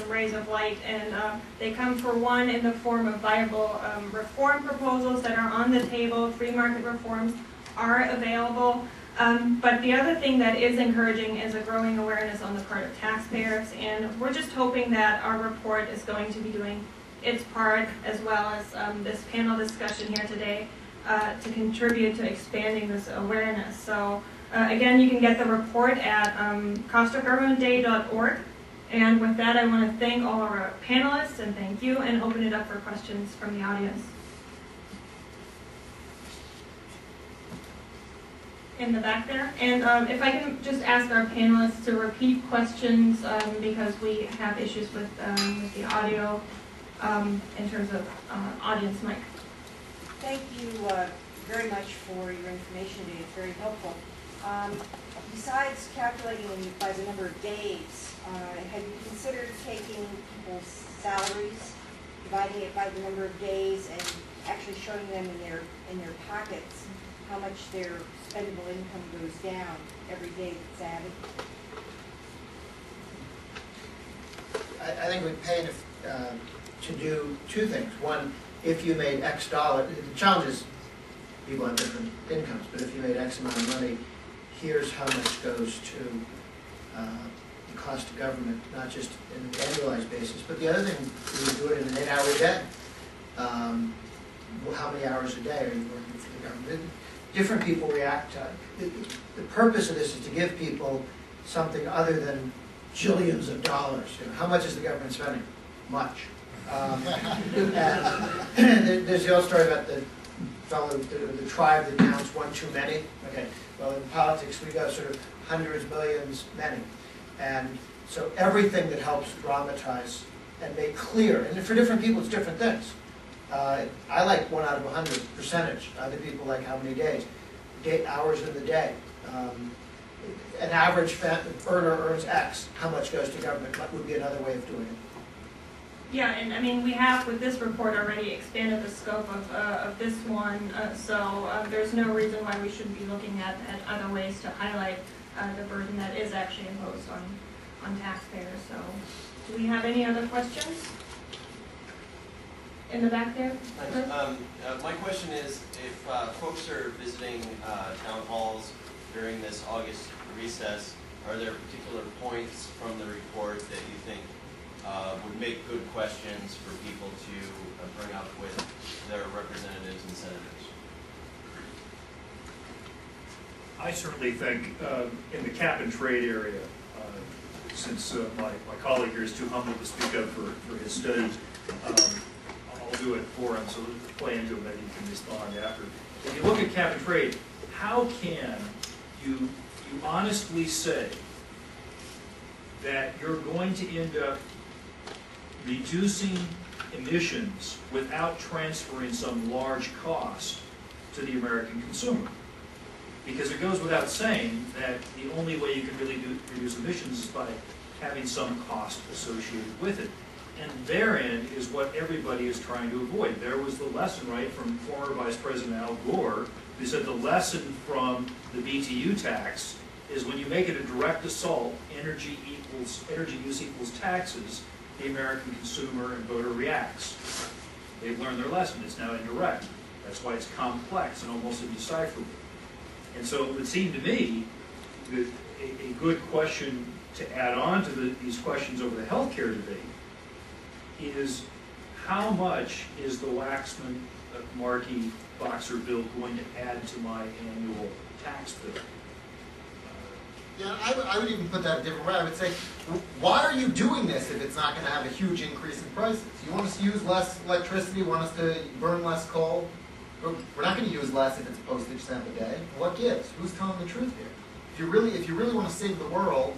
Speaker 1: rays of light, and they come, for one, in the form of viable reform proposals that are on the table. Free market reforms are available. But the other thing that is encouraging is a growing awareness on the part of taxpayers, and we're just hoping that our report is going to be doing its part, as well as this panel discussion here today, to contribute to expanding this awareness. So again, you can get the report at costofgovernmentday.org. And with that, I want to thank all of our panelists, and thank you, and open it up for questions from the audience. In the back there. And if I can just ask our panelists to repeat questions, because we have issues with the audio in terms of audience mic.
Speaker 8: Thank you very much for your information today. It's very helpful. Besides calculating by the number of days, have you considered taking people's salaries, dividing it by the number of days, and actually showing them in their pockets how much their spendable income goes down every day that's added?
Speaker 2: I think we paid to do two things. One, if you made X dollar, the challenge is people have different incomes, but if you made X amount of money, here's how much goes to the cost of government, not just in an annualized basis. But the other thing, we would do it in an 8-hour day. How many hours a day are you working for the government? Different people react to it. The purpose of this is to give people something other than jillions of dollars. You know, how much is the government spending? Much. And there's the old story about the fellow, the tribe that counts one too many. Okay, well in politics we go sort of hundreds, millions, many. And so everything that helps dramatize and make clear, and for different people it's different things. I like 1 out of 100 percentage. Other people like how many days, hours in the day. An average earner earns X. How much goes to government would be another way of doing it.
Speaker 1: Yeah, and I mean, we have with this report already expanded the scope of this one, so there's no reason why we shouldn't be looking at other ways to highlight the burden that is actually imposed on taxpayers. So, do we have any other questions? In the back there?
Speaker 9: Thanks. My question is, if folks are visiting town halls during this August recess, are there particular points from the report that you think would make good questions for people to bring up with their representatives and senators?
Speaker 4: I certainly think in the cap and trade area, since my colleague here is too humble to speak up for his studies, I'll do it for him, so let's play into it, maybe you can respond after. If you look at cap and trade, how can you honestly say that you're going to end up reducing emissions without transferring some large cost to the American consumer? Because it goes without saying that the only way you can really reduce emissions is by having some cost associated with it. And therein is what everybody is trying to avoid. There was the lesson, right, from former Vice President Al Gore, who said the lesson from the BTU tax is when you make it a direct assault, energy use equals taxes, the American consumer and voter reacts. They've learned their lesson. It's now indirect. That's why it's complex and almost indecipherable. And so it would seem to me that a good question to add on to these questions over the healthcare debate is how much is the Waxman-Markey Boxer bill going to add to my annual tax bill?
Speaker 5: Yeah, I would even put that a different way. I would say, why are you doing this if it's not going to have a huge increase in prices? You want us to use less electricity, want us to burn less coal? We're not going to use less if it's a postage stamp a day. What gives? Who's telling the truth here? If you really want to save the world,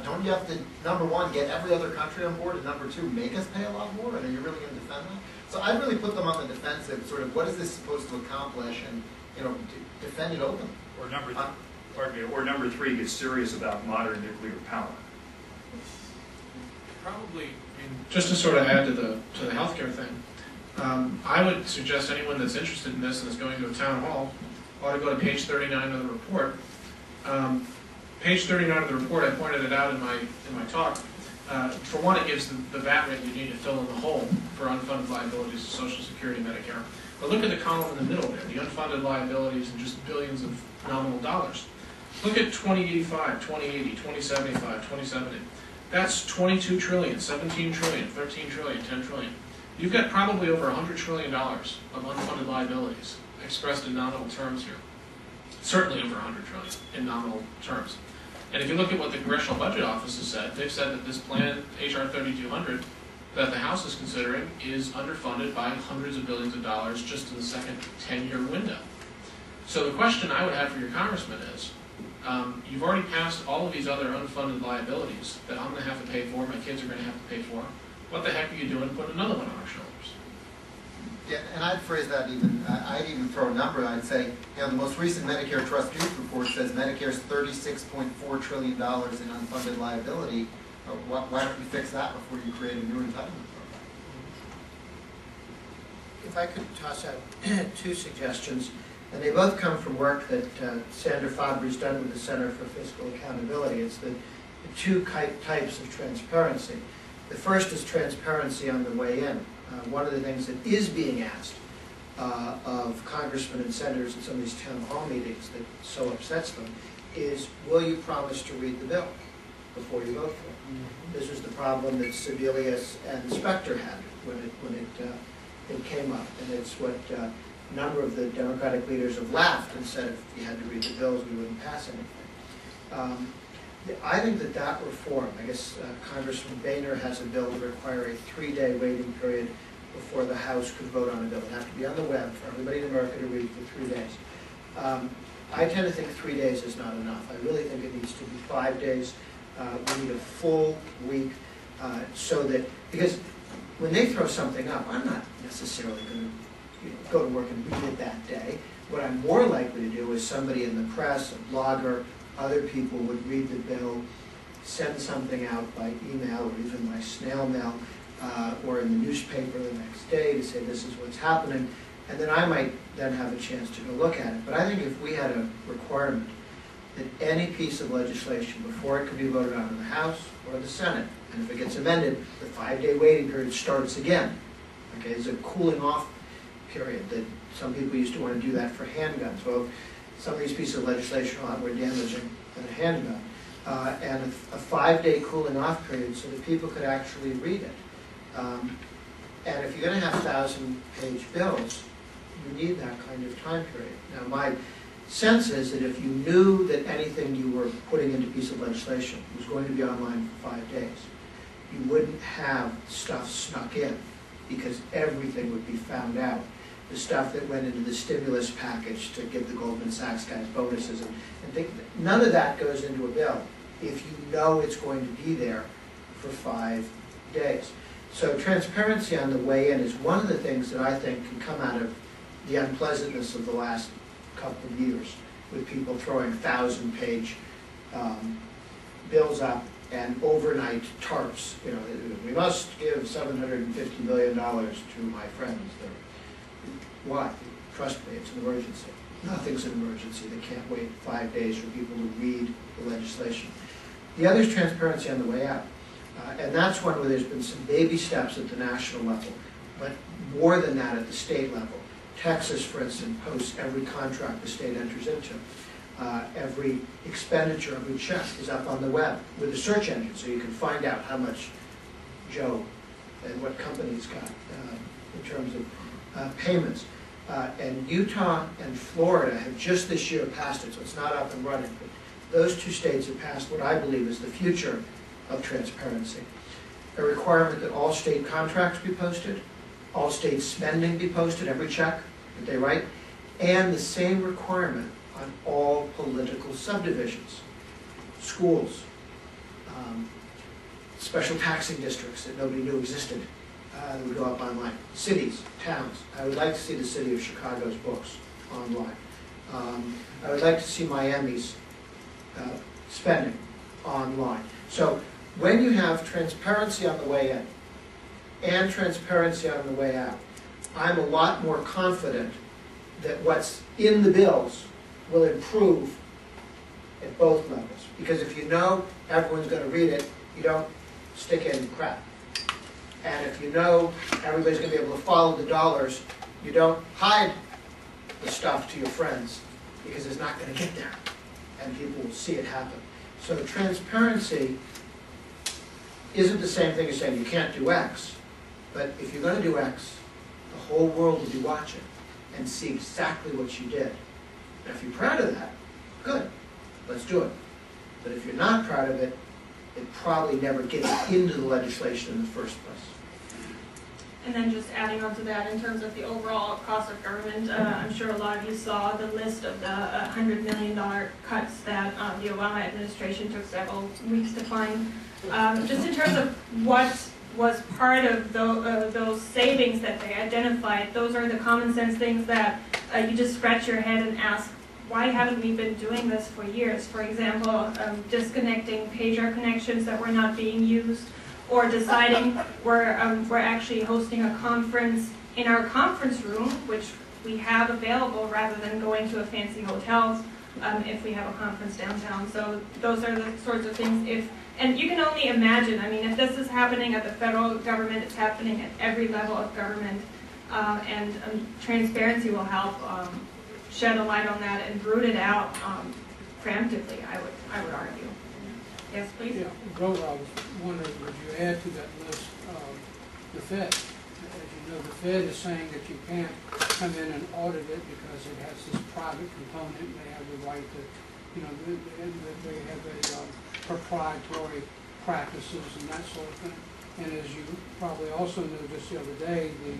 Speaker 5: don't you have to, number one, get every other country on board, and number two, make us pay a lot more? And are you really going to defend that? So I'd really put them on the defensive, sort of, what is this supposed to accomplish, and, you know, defend it openly.
Speaker 4: Or number three, get serious about modern nuclear power.
Speaker 6: Probably, I mean, just to sort of add to the healthcare thing, I would suggest anyone that's interested in this and is going to a town hall ought to go to page 39 of the report. Page 39 of the report, I pointed it out in my talk. For one, it gives the VAT rate you need to fill in the hole for unfunded liabilities to Social Security, Medicare. But look at the column in the middle there, the unfunded liabilities and just billions of nominal dollars. Look at 2085, 2080, 2075, 2070. That's 22 trillion, 17 trillion, 13 trillion, 10 trillion. You've got probably over $100 trillion of unfunded liabilities expressed in nominal terms here. Certainly over 100 trillion in nominal terms. And if you look at what the Congressional Budget Office has said, they've said that this plan, H.R. 3200, that the House is considering, is underfunded by hundreds of billions of dollars just in the second 10-year window. So the question I would have for your congressman is, you've already passed all of these other unfunded liabilities that I'm going to have to pay for, my kids are going to have to pay for. What the heck are you doing to put another one on our shoulders?
Speaker 5: Yeah, and I'd phrase that even, I'd even throw a number. I'd say, you know, the most recent Medicare Trust Youth report says Medicare's $36.4 trillion in unfunded liability. Why don't you fix that before you create a new entitlement program?
Speaker 2: If I could toss out two suggestions, and they both come from work that Sandra Fabry's done with the Center for Fiscal Accountability. It's the two types of transparency. The first is transparency on the way in. One of the things that is being asked of congressmen and senators in some of these town hall meetings that so upsets them is, will you promise to read the bill before you vote for it? Mm-hmm. This was the problem that Sebelius and Specter had when it came up, and it's what a number of the Democratic leaders have laughed and said if you had to read the bills, we wouldn't pass anything. I think that reform, I guess Congressman Boehner has a bill to require a 3-day waiting period before the House could vote on a bill. It would have to be on the web for everybody in America to read for 3 days. I tend to think 3 days is not enough. I really think it needs to be 5 days. We need a full week so that, because when they throw something up, I'm not necessarily going to go to work and read it that day. What I'm more likely to do is somebody in the press, a blogger, other people would read the bill, send something out by email or even by snail mail or in the newspaper the next day to say this is what's happening, and then I might then have a chance to go look at it. But I think if we had a requirement that any piece of legislation, before it could be voted on in the House or the Senate, and if it gets amended, the 5-day waiting period starts again. Okay, there's a cooling off period that some people used to want to do that for handguns. Well, some of these pieces of legislation are a lot more damaging than a handgun. And a 5-day cooling off period so that people could actually read it. And if you're going to have 1,000-page bills, you need that kind of time period. Now, my sense is that if you knew that anything you were putting into a piece of legislation was going to be online for 5 days, you wouldn't have stuff snuck in because everything would be found out. The stuff that went into the stimulus package to give the Goldman Sachs guys bonuses and none of that goes into a bill if you know it's going to be there for 5 days. So transparency on the way in is one of the things that I think can come out of the unpleasantness of the last couple of years with people throwing 1,000-page bills up and overnight tarps. You know, we must give $750 billion to my friends. Why? Trust me, it's an emergency. Nothing's an emergency. They can't wait 5 days for people to read the legislation. The other is transparency on the way out. And that's one where there's been some baby steps at the national level, but more than that at the state level. Texas, for instance, posts every contract the state enters into. Every expenditure, every check is up on the web with a search engine, so you can find out how much Joe and what company's got in terms of payments. And Utah and Florida have just this year passed it, so it's not up and running. But those two states have passed what I believe is the future of transparency. A requirement that all state contracts be posted, all state spending be posted, every check that they write, and the same requirement on all political subdivisions, schools, special taxing districts that nobody knew existed, that would go up online. Cities, towns, I would like to see the city of Chicago's books online. I would like to see Miami's spending online. So when you have transparency on the way in and transparency on the way out, I'm a lot more confident that what's in the bills will improve at both levels. Because if you know everyone's going to read it, you don't stick in crap. And if you know everybody's going to be able to follow the dollars, you don't hide the stuff to your friends because it's not going to get there. And people will see it happen. So transparency isn't the same thing as saying you can't do X. But if you're going to do X, the whole world will be watching and see exactly what you did. And if you're proud of that, good, let's do it. But if you're not proud of it, it probably never gets into the legislation in the first place.
Speaker 1: And then just adding on to that, in terms of the overall cost of government, I'm sure a lot of you saw the list of the $100 million cuts that the Obama administration took several weeks to find. Just in terms of what was part of those savings that they identified, those are the common sense things that you just scratch your head and ask, why haven't we been doing this for years? For example, disconnecting pager connections that were not being used, or deciding we're actually hosting a conference in our conference room, which we have available rather than going to a fancy hotel if we have a conference downtown. So those are the sorts of things. And you can only imagine, I mean, if this is happening at the federal government, it's happening at every level of government, and transparency will help shed a light on that and root it out preemptively, I would argue. Yes, please?
Speaker 10: Yeah, Grover, I was wondering, would you add to that list the Fed? As you know, the Fed is saying that you can't come in and audit it because it has this private component, and they have the right to, you know, they have a proprietary practices and that sort of thing. And as you probably also noticed the other day, the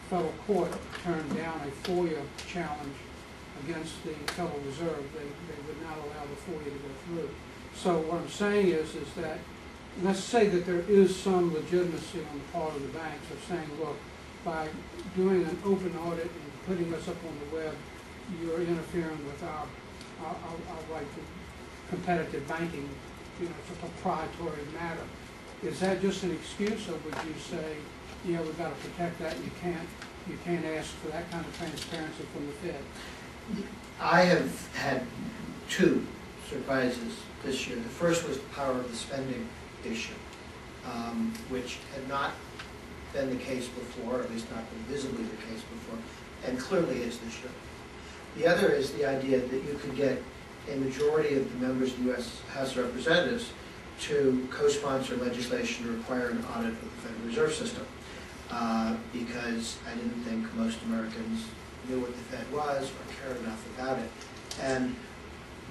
Speaker 10: federal court turned down a FOIA challenge against the Federal Reserve. They would not allow the FOIA to go through. So what I'm saying is that, let's say that there is some legitimacy on the part of the banks of saying, look, by doing an open audit and putting us up on the web, you're interfering with our right to competitive banking. You know, it's a proprietary matter. Is that just an excuse, or would you say, yeah, we've got to protect that, and you can't ask for that kind of transparency from the Fed?
Speaker 2: I have had two surprises this year. The first was the power of the spending issue, which had not been the case before, or at least not been visibly the case before, and clearly is this year. The other is the idea that you could get a majority of the members of the U.S. House of Representatives to co-sponsor legislation to require an audit of the Federal Reserve System, because I didn't think most Americans knew what the Fed was or cared enough about it. And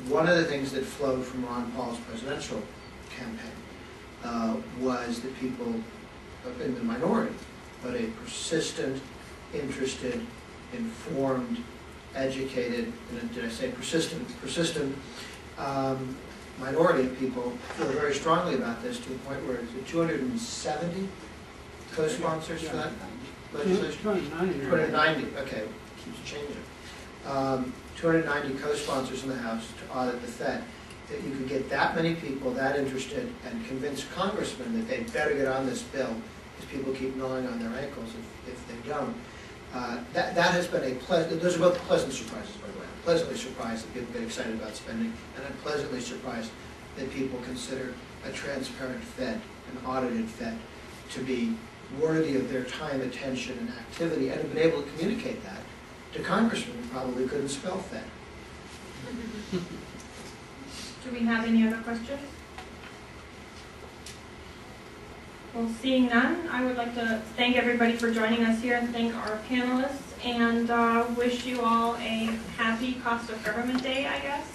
Speaker 2: one of the things that flowed from Ron Paul's presidential campaign was that people in the minority, but a persistent, interested, informed, educated, and did I say persistent minority of people feel very strongly about this, to the point where it's 270 co-sponsors for that legislation? 290, okay, keeps changing. 290 co-sponsors in the House to audit the Fed. That you could get that many people that interested and convince congressmen that they'd better get on this bill, because people keep gnawing on their ankles if they don't. That has been a pleasant, those are both pleasant surprises, by the way. I'm pleasantly surprised that people get excited about spending, and I'm pleasantly surprised that people consider a transparent Fed, an audited Fed, to be worthy of their time, attention, and activity, and have been able to communicate that to congressmen who probably couldn't spell Fed.
Speaker 1: Do we have any other questions? Well, seeing none, I would like to thank everybody for joining us here and thank our panelists, and wish you all a happy Cost of Government Day, I guess.